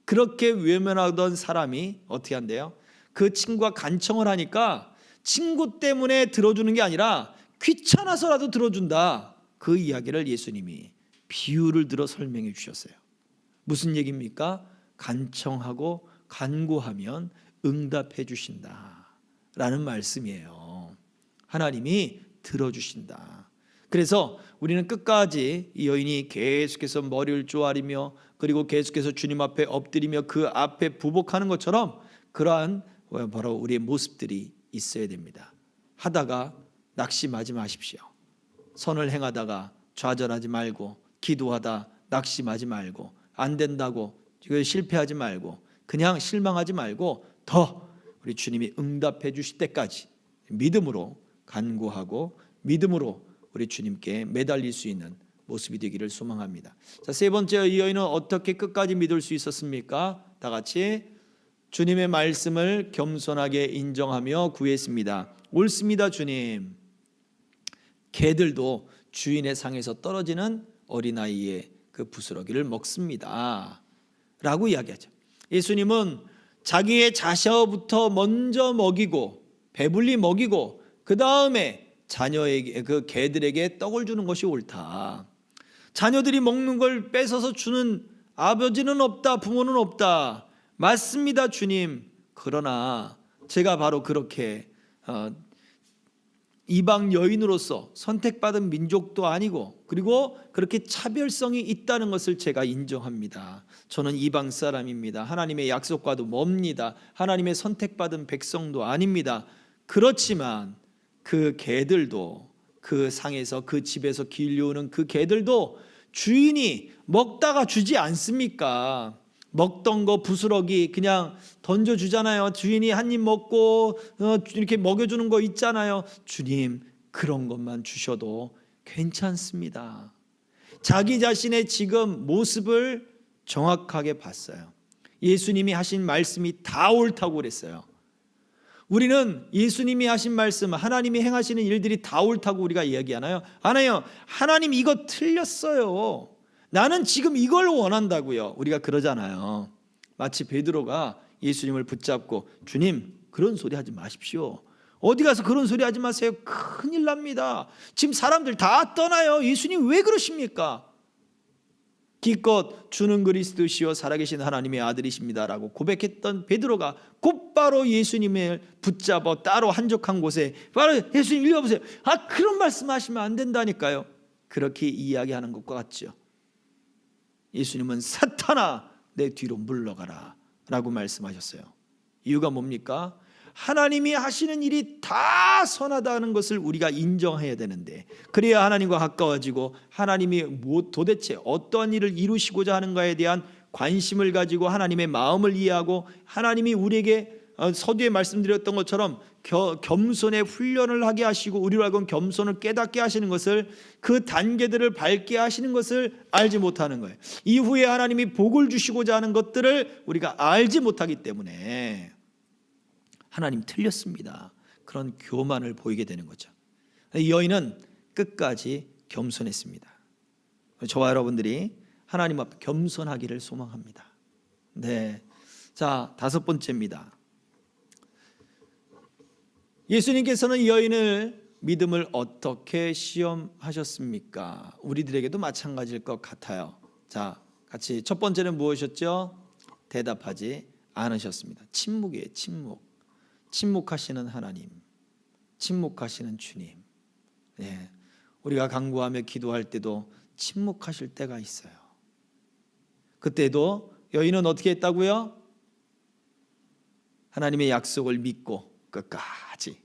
그렇게 외면하던 사람이 어떻게 한대요? 그 친구가 간청을 하니까 친구 때문에 들어주는 게 아니라 귀찮아서라도 들어준다. 그 이야기를 예수님이 비유를 들어 설명해 주셨어요. 무슨 얘기입니까? 간청하고 간구하면 응답해 주신다 라는 말씀이에요. 하나님이 들어주신다. 그래서 우리는 끝까지 이 여인이 계속해서 머리를 조아리며 그리고 계속해서 주님 앞에 엎드리며 그 앞에 부복하는 것처럼 그러한 바로 우리의 모습들이 있어야 됩니다. 하다가 낙심하지 마십시오. 선을 행하다가 좌절하지 말고, 기도하다 낙심하지 말고, 안 된다고 실패하지 말고, 그냥 실망하지 말고 더 우리 주님이 응답해 주실 때까지 믿음으로 간구하고 믿음으로 우리 주님께 매달릴 수 있는 모습이 되기를 소망합니다. 자, 세 번째, 이 여인은 어떻게 끝까지 믿을 수 있었습니까? 다 같이 주님의 말씀을 겸손하게 인정하며 구했습니다. 옳습니다, 주님. 개들도 주인의 상에서 떨어지는 어린아이의 그 부스러기를 먹습니다 라고 이야기하죠. 예수님은 자기의 자녀부터 먼저 먹이고 배불리 먹이고 그 다음에 자녀에게, 그 개들에게 떡을 주는 것이 옳다. 자녀들이 먹는 걸 뺏어서 주는 아버지는 없다, 부모는 없다. 맞습니다, 주님. 그러나 제가 바로 그렇게 이방 여인으로서 선택받은 민족도 아니고 그리고 그렇게 차별성이 있다는 것을 제가 인정합니다. 저는 이방 사람입니다. 하나님의 약속과도 멉니다. 하나님의 선택받은 백성도 아닙니다. 그렇지만 그 개들도, 그 상에서 그 집에서 길려오는 그 개들도 주인이 먹다가 주지 않습니까? 먹던 거 부스러기 그냥 던져주잖아요. 주인이 한 입 먹고 이렇게 먹여주는 거 있잖아요. 주님, 그런 것만 주셔도 괜찮습니다. 자기 자신의 지금 모습을 정확하게 봤어요. 예수님이 하신 말씀이 다 옳다고 그랬어요. 우리는 예수님이 하신 말씀, 하나님이 행하시는 일들이 다 옳다고 우리가 이야기하나요? 아니요. 하나님 이거 틀렸어요. 나는 지금 이걸 원한다고요. 우리가 그러잖아요. 마치 베드로가 예수님을 붙잡고 주님, 그런 소리 하지 마십시오. 어디 가서 그런 소리 하지 마세요. 큰일 납니다. 지금 사람들 다 떠나요. 예수님 왜 그러십니까? 기껏 주는 그리스도시요 살아계신 하나님의 아들이십니다라고 고백했던 베드로가 곧바로 예수님을 붙잡아 따로 한적한 곳에 바로 예수님 일러보세요. 그런 말씀하시면 안 된다니까요. 그렇게 이야기하는 것과 같죠. 예수님은 사탄아 내 뒤로 물러가라 라고 말씀하셨어요. 이유가 뭡니까? 하나님이 하시는 일이 다 선하다는 것을 우리가 인정해야 되는데, 그래야 하나님과 가까워지고 하나님이 도대체 어떤 일을 이루시고자 하는가에 대한 관심을 가지고 하나님의 마음을 이해하고, 하나님이 우리에게 서두에 말씀드렸던 것처럼 겸손의 훈련을 하게 하시고 우리로 하여금 겸손을 깨닫게 하시는 것을, 그 단계들을 밟게 하시는 것을 알지 못하는 거예요. 이후에 하나님이 복을 주시고자 하는 것들을 우리가 알지 못하기 때문에 하나님 틀렸습니다, 그런 교만을 보이게 되는 거죠. 이 여인은 끝까지 겸손했습니다. 저와 여러분들이 하나님 앞에 겸손하기를 소망합니다. 네, 자, 5번째입니다. 예수님께서는 이 여인을 믿음을 어떻게 시험하셨습니까? 우리들에게도 마찬가지일 것 같아요. 자, 같이 첫 번째는 무엇이었죠? 대답하지 않으셨습니다. 침묵이에요. 침묵. 침묵하시는 하나님, 침묵하시는 주님. 네, 우리가 간구하며 기도할 때도 침묵하실 때가 있어요. 그때도 여인은 어떻게 했다고요? 하나님의 약속을 믿고 끝까지,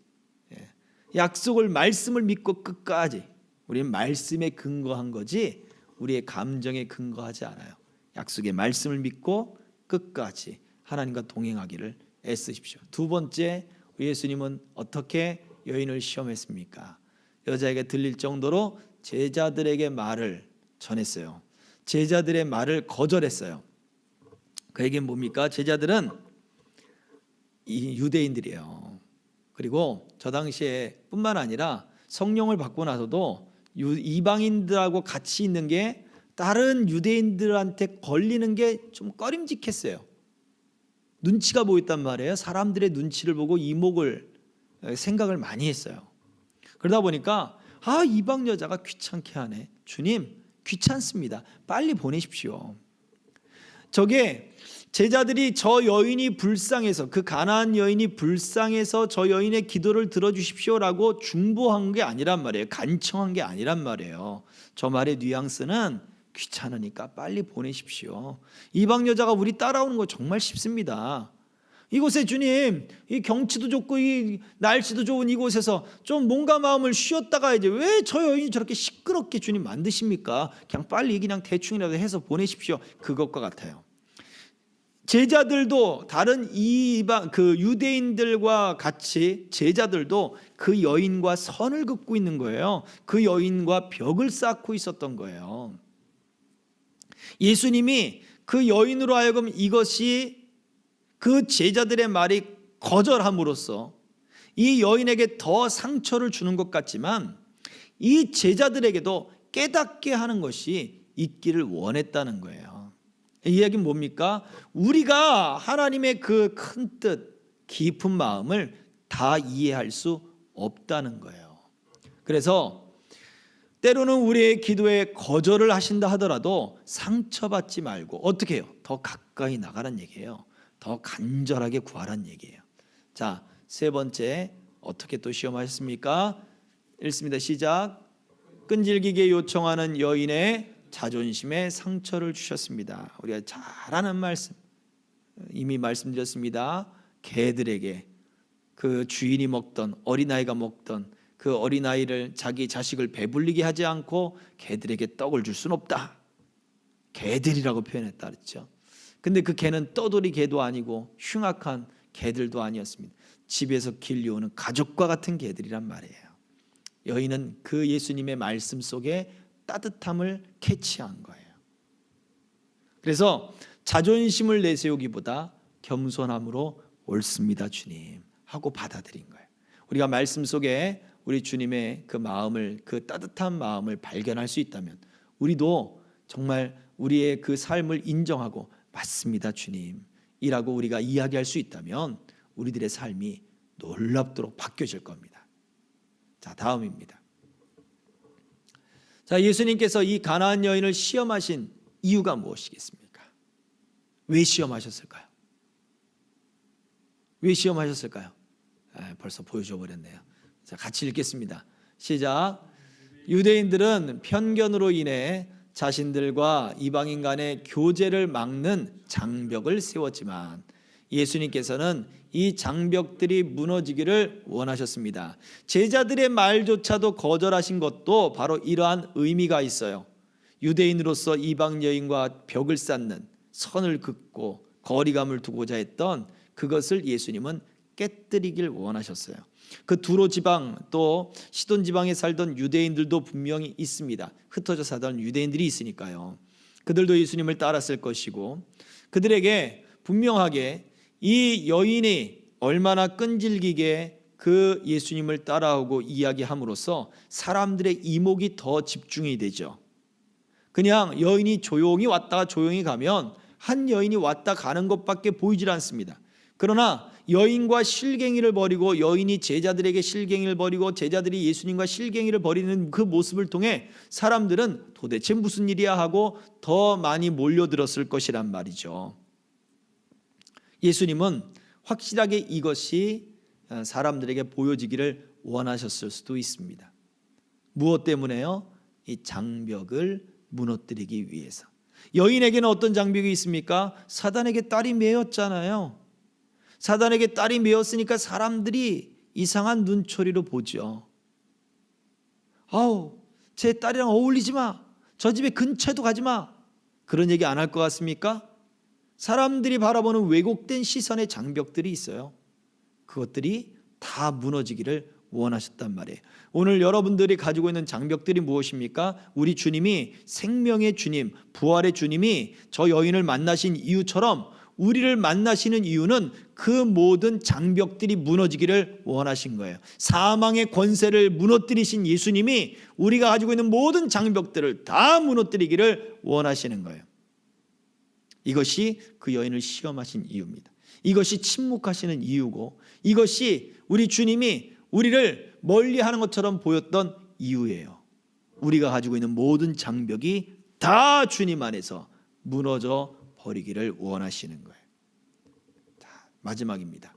약속을, 말씀을 믿고 끝까지. 우리는 말씀에 근거한 거지 우리의 감정에 근거하지 않아요. 약속의 말씀을 믿고 끝까지 하나님과 동행하기를 애쓰십시오. 두 번째, 예수님은 어떻게 여인을 시험했습니까? 여자에게 들릴 정도로 제자들에게 말을 전했어요. 제자들의 말을 거절했어요. 그에게 뭡니까? 제자들은 이 유대인들이에요. 그리고 저 당시에 뿐만 아니라 성령을 받고 나서도 이방인들하고 같이 있는 게 다른 유대인들한테 걸리는 게 좀 꺼림직했어요. 눈치가 보였단 말이에요. 사람들의 눈치를 보고 이목을, 생각을 많이 했어요. 그러다 보니까 이방 여자가 귀찮게 하네. 주님, 귀찮습니다. 빨리 보내십시오. 저게 제자들이 저 여인이 불쌍해서, 그 가나안 여인이 불쌍해서 저 여인의 기도를 들어주십시오라고 중보한 게 아니란 말이에요. 간청한 게 아니란 말이에요. 저 말의 뉘앙스는 귀찮으니까 빨리 보내십시오. 이방 여자가 우리 따라오는 거 정말 쉽습니다. 이곳에 주님, 이 경치도 좋고 이 날씨도 좋은 이곳에서 좀 몸과 마음을 쉬었다가 이제 왜 저 여인이 저렇게 시끄럽게 주님 만드십니까? 그냥 빨리 그냥 대충이라도 해서 보내십시오. 그것과 같아요. 제자들도 다른 이방 그 유대인들과 같이 제자들도 그 여인과 선을 긋고 있는 거예요. 그 여인과 벽을 쌓고 있었던 거예요. 예수님이 그 여인으로 하여금 이것이 그 제자들의 말이 거절함으로써 이 여인에게 더 상처를 주는 것 같지만 이 제자들에게도 깨닫게 하는 것이 있기를 원했다는 거예요. 이 이야기는 뭡니까? 우리가 하나님의 그 큰 뜻, 깊은 마음을 다 이해할 수 없다는 거예요. 그래서 때로는 우리의 기도에 거절을 하신다 하더라도 상처받지 말고 어떻게 해요? 더 가까이 나가란 얘기예요. 더 간절하게 구하란 얘기예요. 자, 세 번째, 어떻게 또 시험하셨습니까? 읽습니다. 시작. 끈질기게 요청하는 여인의 자존심에 상처를 주셨습니다. 우리가 잘 아는 말씀, 이미 말씀드렸습니다. 개들에게, 그 주인이 먹던, 어린아이가 먹던 그 어린아이를, 자기 자식을 배불리게 하지 않고 개들에게 떡을 줄 수는 없다. 개들이라고 표현했다 그랬죠. 근데 그 개는 떠돌이 개도 아니고 흉악한 개들도 아니었습니다. 집에서 길려오는 가족과 같은 개들이란 말이에요. 여인은 그 예수님의 말씀 속에 따뜻함을 캐치한 거예요. 그래서 자존심을 내세우기보다 겸손함으로 옳습니다 주님 하고 받아들인 거예요. 우리가 말씀 속에 우리 주님의 그 마음을, 그 따뜻한 마음을 발견할 수 있다면 우리도 정말 우리의 그 삶을 인정하고 맞습니다 주님 이라고 우리가 이야기할 수 있다면 우리들의 삶이 놀랍도록 바뀌어질 겁니다. 자, 다음입니다. 자, 예수님께서 이 가나안 여인을 시험하신 이유가 무엇이겠습니까? 왜 시험하셨을까요? 왜 시험하셨을까요? 벌써 보여줘 버렸네요. 자, 같이 읽겠습니다. 시작. 유대인들은 편견으로 인해 자신들과 이방인 간의 교제를 막는 장벽을 세웠지만 예수님께서는 이 장벽들이 무너지기를 원하셨습니다. 제자들의 말조차도 거절하신 것도 바로 이러한 의미가 있어요. 유대인으로서 이방 여인과 벽을 쌓는, 선을 긋고 거리감을 두고자 했던 그것을 예수님은 깨뜨리길 원하셨어요. 그 두로 지방 또 시돈 지방에 살던 유대인들도 분명히 있습니다. 흩어져 살던 유대인들이 있으니까요. 그들도 예수님을 따랐을 것이고 그들에게 분명하게 이 여인이 얼마나 끈질기게 그 예수님을 따라오고 이야기함으로써 사람들의 이목이 더 집중이 되죠. 그냥 여인이 조용히 왔다가 조용히 가면 한 여인이 왔다 가는 것밖에 보이질 않습니다. 그러나 여인과 실갱이를 벌이고 여인이 제자들에게 실갱이를 벌이고 제자들이 예수님과 실갱이를 벌이는 그 모습을 통해 사람들은 도대체 무슨 일이야 하고 더 많이 몰려들었을 것이란 말이죠. 예수님은 확실하게 이것이 사람들에게 보여지기를 원하셨을 수도 있습니다. 무엇 때문에요? 이 장벽을 무너뜨리기 위해서. 여인에게는 어떤 장벽이 있습니까? 사단에게 딸이 매였잖아요. 사단에게 딸이 매였으니까 사람들이 이상한 눈초리로 보죠. 아우, 제 딸이랑 어울리지 마. 저 집에 근처에도 가지 마. 그런 얘기 안 할 것 같습니까? 사람들이 바라보는 왜곡된 시선의 장벽들이 있어요. 그것들이 다 무너지기를 원하셨단 말이에요. 오늘 여러분들이 가지고 있는 장벽들이 무엇입니까? 우리 주님이 생명의 주님, 부활의 주님이 저 여인을 만나신 이유처럼 우리를 만나시는 이유는 그 모든 장벽들이 무너지기를 원하신 거예요. 사망의 권세를 무너뜨리신 예수님이 우리가 가지고 있는 모든 장벽들을 다 무너뜨리기를 원하시는 거예요. 이것이 그 여인을 시험하신 이유입니다. 이것이 침묵하시는 이유고 이것이 우리 주님이 우리를 멀리하는 것처럼 보였던 이유예요. 우리가 가지고 있는 모든 장벽이 다 주님 안에서 무너져 버리기를 원하시는 거예요. 자, 마지막입니다.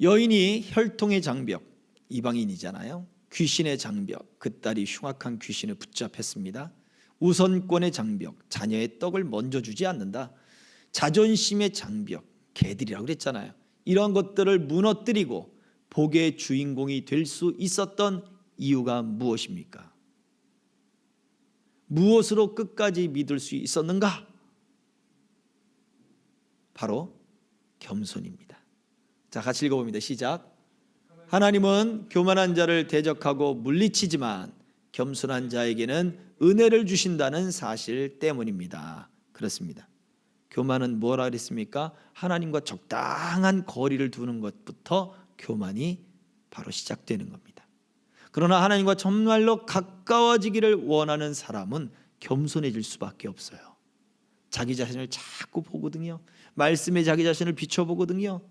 여인이 혈통의 장벽, 이방인이잖아요. 귀신의 장벽, 그 딸이 흉악한 귀신을 붙잡혔습니다. 우선권의 장벽, 자녀의 떡을 먼저 주지 않는다. 자존심의 장벽, 개들이라고 그랬잖아요. 이런 것들을 무너뜨리고 복의 주인공이 될 수 있었던 이유가 무엇입니까? 무엇으로 끝까지 믿을 수 있었는가? 바로 겸손입니다. 자, 같이 읽어봅니다. 시작. 하나님은 교만한 자를 대적하고 물리치지만 겸손한 자에게는 은혜를 주신다는 사실 때문입니다. 그렇습니다. 교만은 뭐라 그랬습니까? 하나님과 적당한 거리를 두는 것부터 교만이 바로 시작되는 겁니다. 그러나 하나님과 정말로 가까워지기를 원하는 사람은 겸손해질 수밖에 없어요. 자기 자신을 자꾸 보거든요. 말씀에 자기 자신을 비춰보거든요.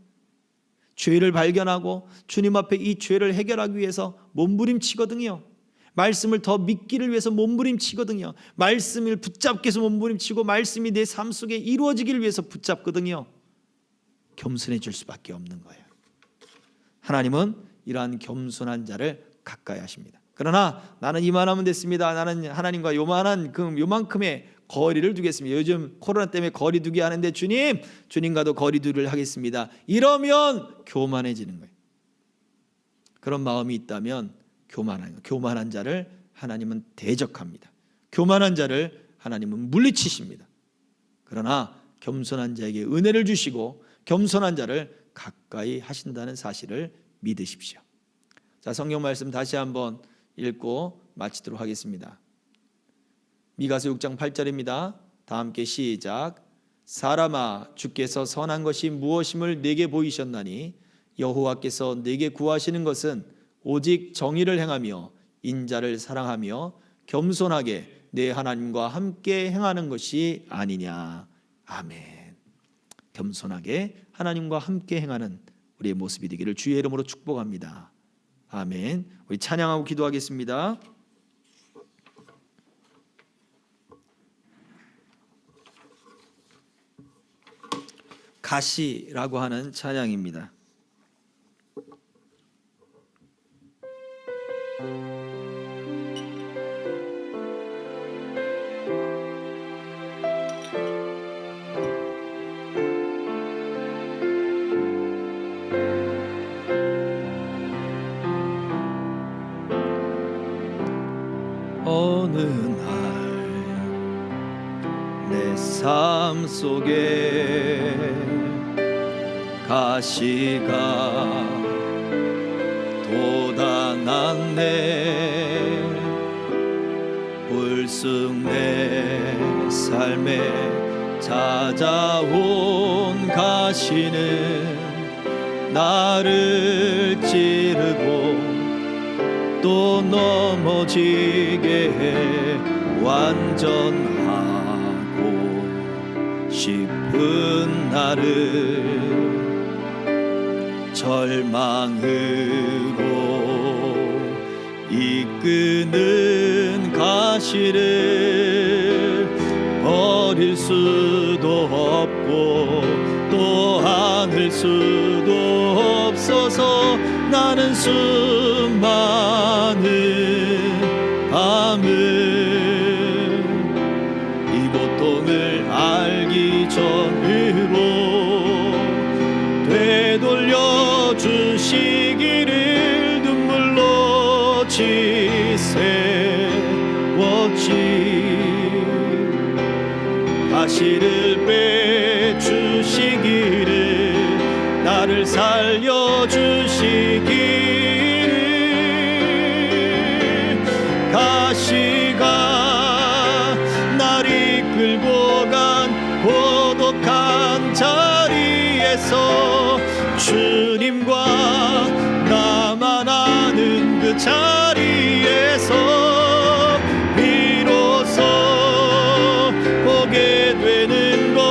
죄를 발견하고 주님 앞에 이 죄를 해결하기 위해서 몸부림치거든요. 말씀을 더 믿기를 위해서 몸부림치거든요. 말씀을 붙잡기 위해서 몸부림치고 말씀이 내 삶 속에 이루어지기를 위해서 붙잡거든요. 겸손해질 수밖에 없는 거예요. 하나님은 이러한 겸손한 자를 가까이 하십니다. 그러나 나는 이만하면 됐습니다. 나는 하나님과 요만큼의 거리를 두겠습니다. 요즘 코로나 때문에 거리 두기 하는데 주님과도 거리 두기를 하겠습니다. 이러면 교만해지는 거예요. 그런 마음이 있다면 교만한 자를 하나님은 대적합니다. 교만한 자를 하나님은 물리치십니다. 그러나 겸손한 자에게 은혜를 주시고 겸손한 자를 가까이 하신다는 사실을 믿으십시오. 자, 성경 말씀 다시 한번 읽고 마치도록 하겠습니다. 미가서 6장 8절입니다. 다 함께 시작. 사람아, 주께서 선한 것이 무엇임을 내게 보이셨나니 여호와께서 내게 구하시는 것은 오직 정의를 행하며 인자를 사랑하며 겸손하게 내 하나님과 함께 행하는 것이 아니냐. 아멘. 겸손하게 하나님과 함께 행하는 우리의 모습이 되기를 주의 이름으로 축복합니다. 아멘. 우리 찬양하고 기도하겠습니다. 가시라고 하는 찬양입니다. 어느 날 내 삶 속에 가시가 돋아났네. 불쑥 내 삶에 찾아온 가시는 나를 찌르고 또 넘어지게 해 완전하고 싶은 나를 절망으로 이끄는 가시를 버릴 수도 없고 또 안을 수도 없어서 나는 수많은 밤을 이 고통을 알기 전으로 되돌려 주시기를 눈물로 지새웠지. 가시를 빼주시기를 나를 살려주시기를 가시가 날 이끌고 간 고독한 자리에서 주님과 나만 아는 그 자리에서 비로소 보게 되는 것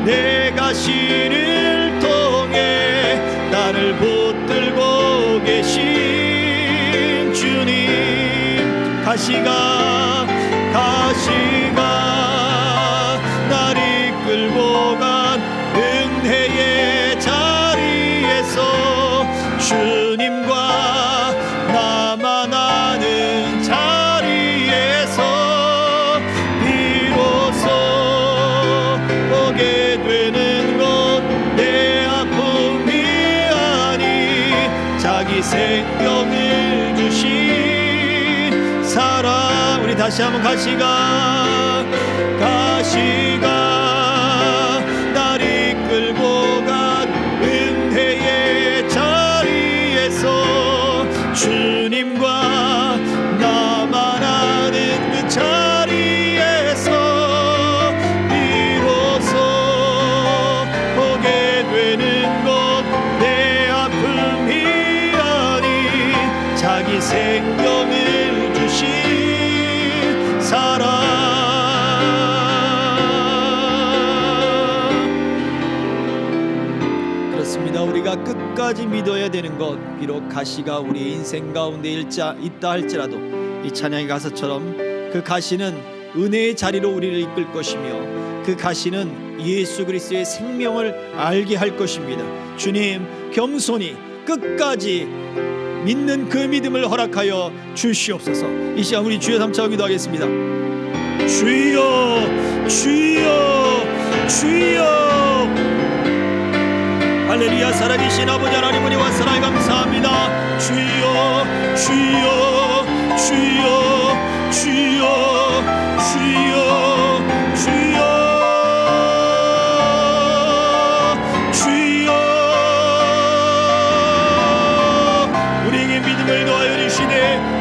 내 가시를 통해 나를 붙들고 계신 주님. 가시가 날 이끌고 간 은혜의 자리에서 주님과 나만 아는 자리에서 비로소 보게 되는 것 내 아픔이 아니 자기 생명을 주신 사랑. 우리 다시 한번 가시가 날 이끌고 간 은혜의 자리에서 주님과 나만 아는 그 자리에서 비로소 보게 되는 것 내 아픔이 아니 자기 생명을 주신 사랑. 그렇습니다. 우리가 끝까지 믿어야 되는 것, 비록 가시가 우리 인생 가운데 있다 할지라도 이 찬양의 가사처럼 그 가시는 은혜의 자리로 우리를 이끌 것이며 그 가시는 예수 그리스도의 생명을 알게 할 것입니다. 주님, 겸손히 끝까지 믿는 그 믿음을 허락하여 주시옵소서. 이 시간 우리 주여 삼창 기도하겠습니다. 주여 주여 주여. 할렐루야. 살아계신 아버지 하나님, 은혜와 사랑에 감사합니다. 주여 주여 주여 주여 주여 주여 주여. 우리에게 믿음을 더하여 주시되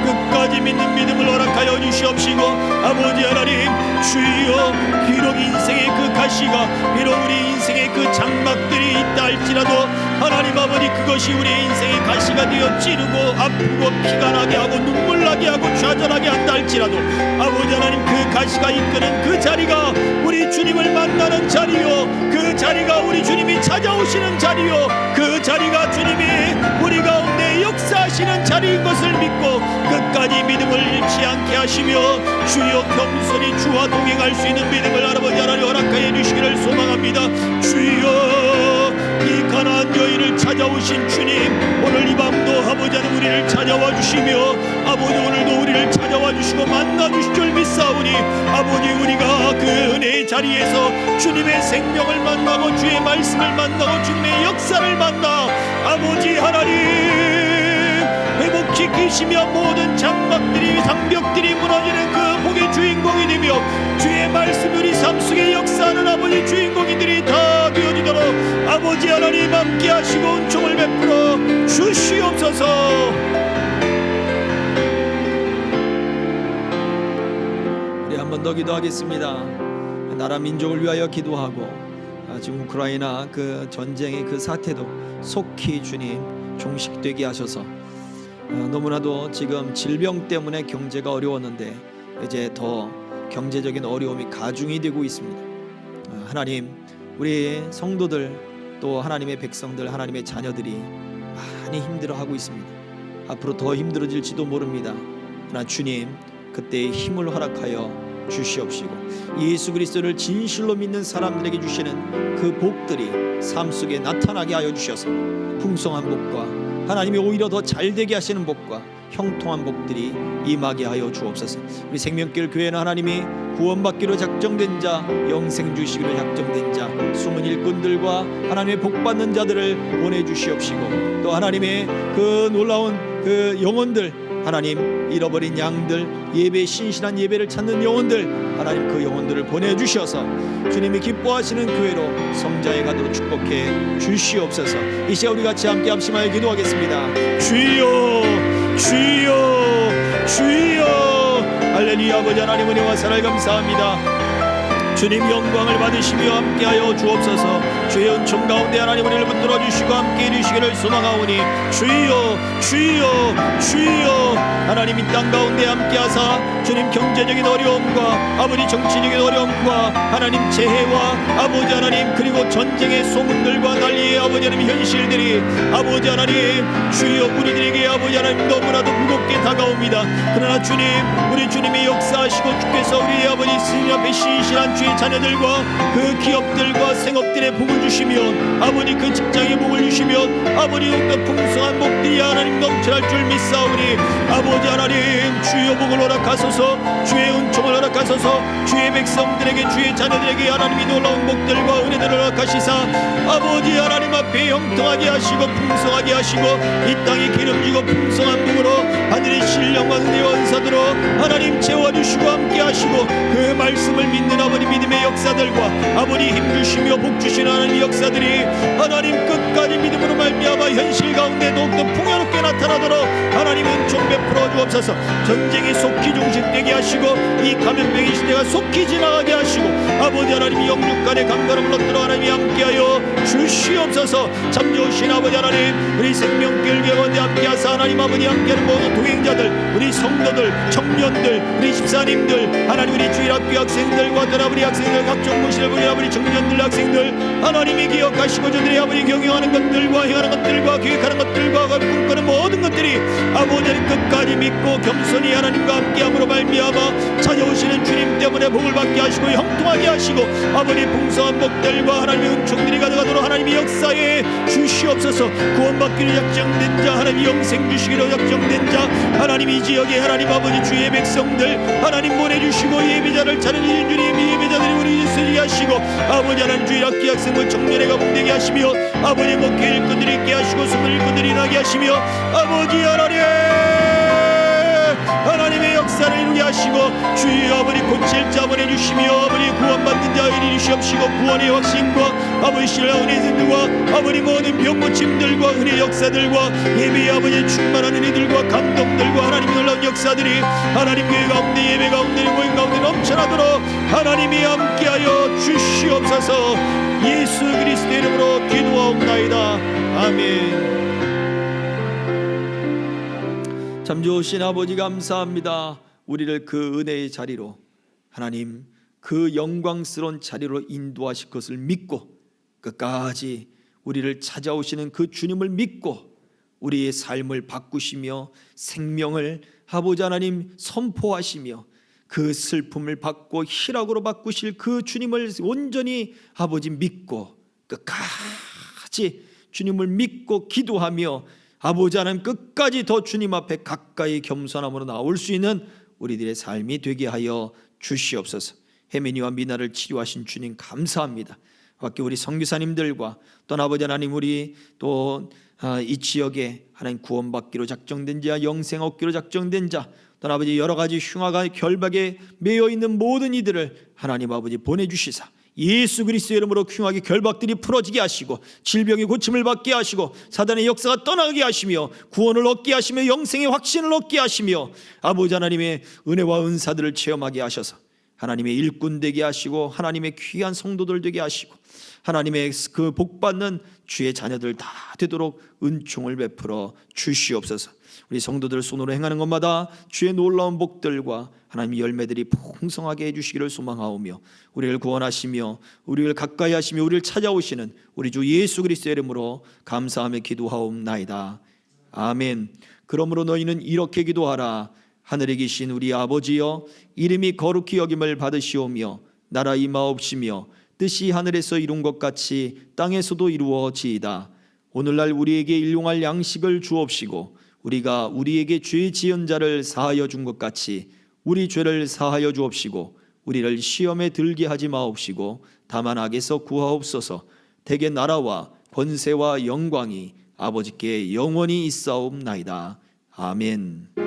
끝까지 믿는 믿음을 허락하여 주시옵시고, 아버지 하나님, 주여, 비록 인생의 그 가시가, 비록 우리 인생의 그 장막들이 있다 할지라도 하나님 아버지, 그것이 우리 인생의 가시가 되어 찌르고 아프고 피가 나게 하고 눈물 나게 하고 좌절하게 한다 할지라도 아버지 하나님, 그 가시가 이끄는 그 자리가 우리 주님을 만나는 자리요, 그 자리가 우리 주님이 찾아오시는 자리요, 그 자리가 주님이 우리 가운데 역사하시는 자리인 것을 믿고 끝까지 믿음을 잃지 않게 하시며 주여 겸손히 주와 동행할 수 있는 믿음을 아버지 하나님 허락하여 주시기를 소망합니다. 주여, 이 가나안 여인을 찾아오신 주님, 오늘 이 밤도 아버지 하나님 우리를 찾아와 주시며 아버지 오늘도 우리를 찾아와 주시고 만나 주실 줄 믿사오니 아버지, 우리가 그 은혜의 자리에서 주님의 생명을 만나고 주의 말씀을 만나고 주님의 역사를 만나 아버지 하나님 회복시키 이루시며 모든 장막들이 장벽들이 무너지는 그 복의 주인공이 되며 주의 말씀 우리 삶 속에 역사하는 아버지 주인공이들이 다 되어지도록 아버지 하나님 함께 하시고 은총을 베풀어 주시옵소서. 우리 한 번 더 기도하겠습니다. 나라 민족을 위하여 기도하고 지금 우크라이나 그 전쟁의 그 사태도 속히 주님 종식되게 하셔서 너무나도 지금 질병 때문에 경제가 어려웠는데 이제 더 경제적인 어려움이 가중이 되고 있습니다. 하나님, 우리 성도들 또 하나님의 백성들, 하나님의 자녀들이 많이 힘들어하고 있습니다. 앞으로 더 힘들어질지도 모릅니다. 그러나 주님, 그때의 힘을 허락하여 주시옵시고 예수 그리스도를 진실로 믿는 사람들에게 주시는 그 복들이 삶 속에 나타나게 하여 주셔서 풍성한 복과 하나님이 오히려 더 잘되게 하시는 복과 형통한 복들이 임하게 하여 주옵소서. 우리 생명길 교회는 하나님이 구원받기로 작정된 자, 영생 주시기로 작정된 자, 숨은 일꾼들과 하나님의 복받는 자들을 보내주시옵시고 또 하나님의 그 놀라운 그 영혼들, 하나님 잃어버린 양들, 예배 신실한 예배를 찾는 영혼들, 하나님 그 영혼들을 보내주셔서 주님이 기뻐하시는 교회로 성자에 가도록 축복해 주시옵소서. 이 시간 우리 같이 함께 합심하여 기도하겠습니다. 주여 주여 주여. 할렐루야. 아버지 하나님 은혜와 사랑을 감사합니다. 주님 영광을 받으시며 함께하여 주옵소서. 주의 은총 가운데 하나님 은혜를 붙들어 주시고 함께 이루시기를 소망하오니 주여 주여 주여. 하나님 이 땅 가운데 함께하사 주님 경제적인 어려움과 아버지 정치적인 어려움과 하나님 재해와 아버지 하나님 그리고 전쟁의 소문들과 난리의 아버지 하나님 현실들이 아버지 하나님 주여 우리들에게 아버지 하나님 너무나도 무겁게 다가옵니다. 그러나 주님, 우리 주님이 역사하시고 주께서 우리 아버지 스님 앞에 신실한 주의 자녀들과 그 기업들과 생업들의 복을 주시면 아버지 그 직장의 복을 주시면 아버지 더욱더 풍성한 복들이 하나님 넘쳐날 줄 믿사오니 아버지 하나님 주의 복을 허락하소서. 주의 은총을 허락하소서. 주의 백성들에게 주의 자녀들에게 하나님이 놀라운 복들과 은혜들을 허락하시사 아버지 하나님 앞에 형통하게 하시고 풍성하게 하시고 이 땅이 기름지고 풍성한 복으로 하늘의 신령과 은혜와 은사들로 하나님 채워주시고 함께 하시고 그 말씀을 믿는 아버지 믿음의 역사들과 아버지 힘주시며 복주시는 하나님의 역사들이 하나님 끝까지 믿음으로 말미암아 현실 가운데 더욱더 풍요롭게 나타나도록 하나님 은총 베풀어 주옵소서. 전쟁이 속히 종식되게 하시고 이 감염병의 시대가 속히 지나가게 하시고 아버지 하나님이 영육간의 강건함을 얻도록 하나님이 함께하여 주시옵소서. 참 좋으신 아버지 하나님, 우리 생명길 가운데 함께하사 하나님 아버지 함께하는 모든 동행자들, 우리 성도들, 청년들, 우리 집사님들, 하나님 우리 주일학교 학생들과 아버지 학생들, 각종 무실을 보내 아버지 청년들 학생들 하나님이 기억하시고 저들의 아버지 경영하는 것들과 행하는 것들과 계획하는 것들과 꿈꾸는 모든 것들이 아버지 하나님 끝까지 믿고 겸손히 하나님과 함께함으로 말미암아 찾아오시는 주님 때문에 복을 받게 하시고 형통하게 하시고 아버지 풍성한 복들과 하나님의 은총들이 가져가도록 하나님이 역사에 주시옵소서. 구원받기로 작정된 자, 하나님 영생 주시기로 작정된 자, 하나님 이 지역에 하나님 아버지 주의 백성들 하나님 보내주시고 예배자를 찾는 주님 예배자들이 우리 쓰게 하시고 아버지 하나님 주일 학기 학생을 청년에 가봉되게 하시며 아버지 목회 일꾼들이 있게 하시고 숨을 일꾼들이 나게 하시며 아버지 하나님의 역사를 이루게 하시고 주의 아버지 고칠 자 보내주시며 아버지 구원받는 자 이리 주시옵시고 구원의 확신과 아버지 신뢰와 은혜들과 아버지 모든 병고침들과 은혜 역사들과 예배의 아버지 충만한 은혜들과 감동들과 하나님의 놀라운 역사들이 하나님 교회 가운데 예배 가운데 모임 가운데 넘쳐나도록 하나님이 함께하여 주시옵소서. 예수 그리스도의 이름으로 기도하옵나이다. 아멘. 참 좋으신 아버지 감사합니다. 우리를 그 은혜의 자리로 하나님 그 영광스러운 자리로 인도하실 것을 믿고 끝까지 우리를 찾아오시는 그 주님을 믿고 우리의 삶을 바꾸시며 생명을 아버지 하나님 선포하시며 그 슬픔을 받고 희락으로 바꾸실 그 주님을 온전히 아버지 믿고 끝까지 주님을 믿고 기도하며 아버지 하나님 끝까지 더 주님 앞에 가까이 겸손함으로 나올 수 있는 우리들의 삶이 되게 하여 주시옵소서. 혜민이와 미나를 치료하신 주님 감사합니다. 밖에 우리 선교사님들과 또 아버지 하나님 우리 또 이 지역에 하나님 구원받기로 작정된 자, 영생 얻기로 작정된 자, 또는 아버지 여러 가지 흉악한 결박에 매여 있는 모든 이들을 하나님 아버지 보내주시사 예수 그리스도의 이름으로 흉악의 결박들이 풀어지게 하시고 질병의 고침을 받게 하시고 사단의 역사가 떠나게 하시며 구원을 얻게 하시며 영생의 확신을 얻게 하시며 아버지 하나님의 은혜와 은사들을 체험하게 하셔서 하나님의 일꾼 되게 하시고 하나님의 귀한 성도들 되게 하시고 하나님의 그 복받는 주의 자녀들 다 되도록 은총을 베풀어 주시옵소서. 우리 성도들 손으로 행하는 것마다 주의 놀라운 복들과 하나님의 열매들이 풍성하게 해주시기를 소망하오며 우리를 구원하시며 우리를 가까이 하시며 우리를 찾아오시는 우리 주 예수 그리스도의 이름으로 감사하며 기도하옵나이다. 아멘. 그러므로 너희는 이렇게 기도하라. 하늘에 계신 우리 아버지여, 이름이 거룩히 여김을 받으시오며 나라 임하옵시며 뜻이 하늘에서 이룬 것 같이 땅에서도 이루어지이다. 오늘날 우리에게 일용할 양식을 주옵시고 우리가 우리에게 죄 지은 자를 사하여 준 것 같이 우리 죄를 사하여 주옵시고 우리를 시험에 들게 하지 마옵시고 다만 악에서 구하옵소서. 대개 나라와 권세와 영광이 아버지께 영원히 있사옵나이다. 아멘.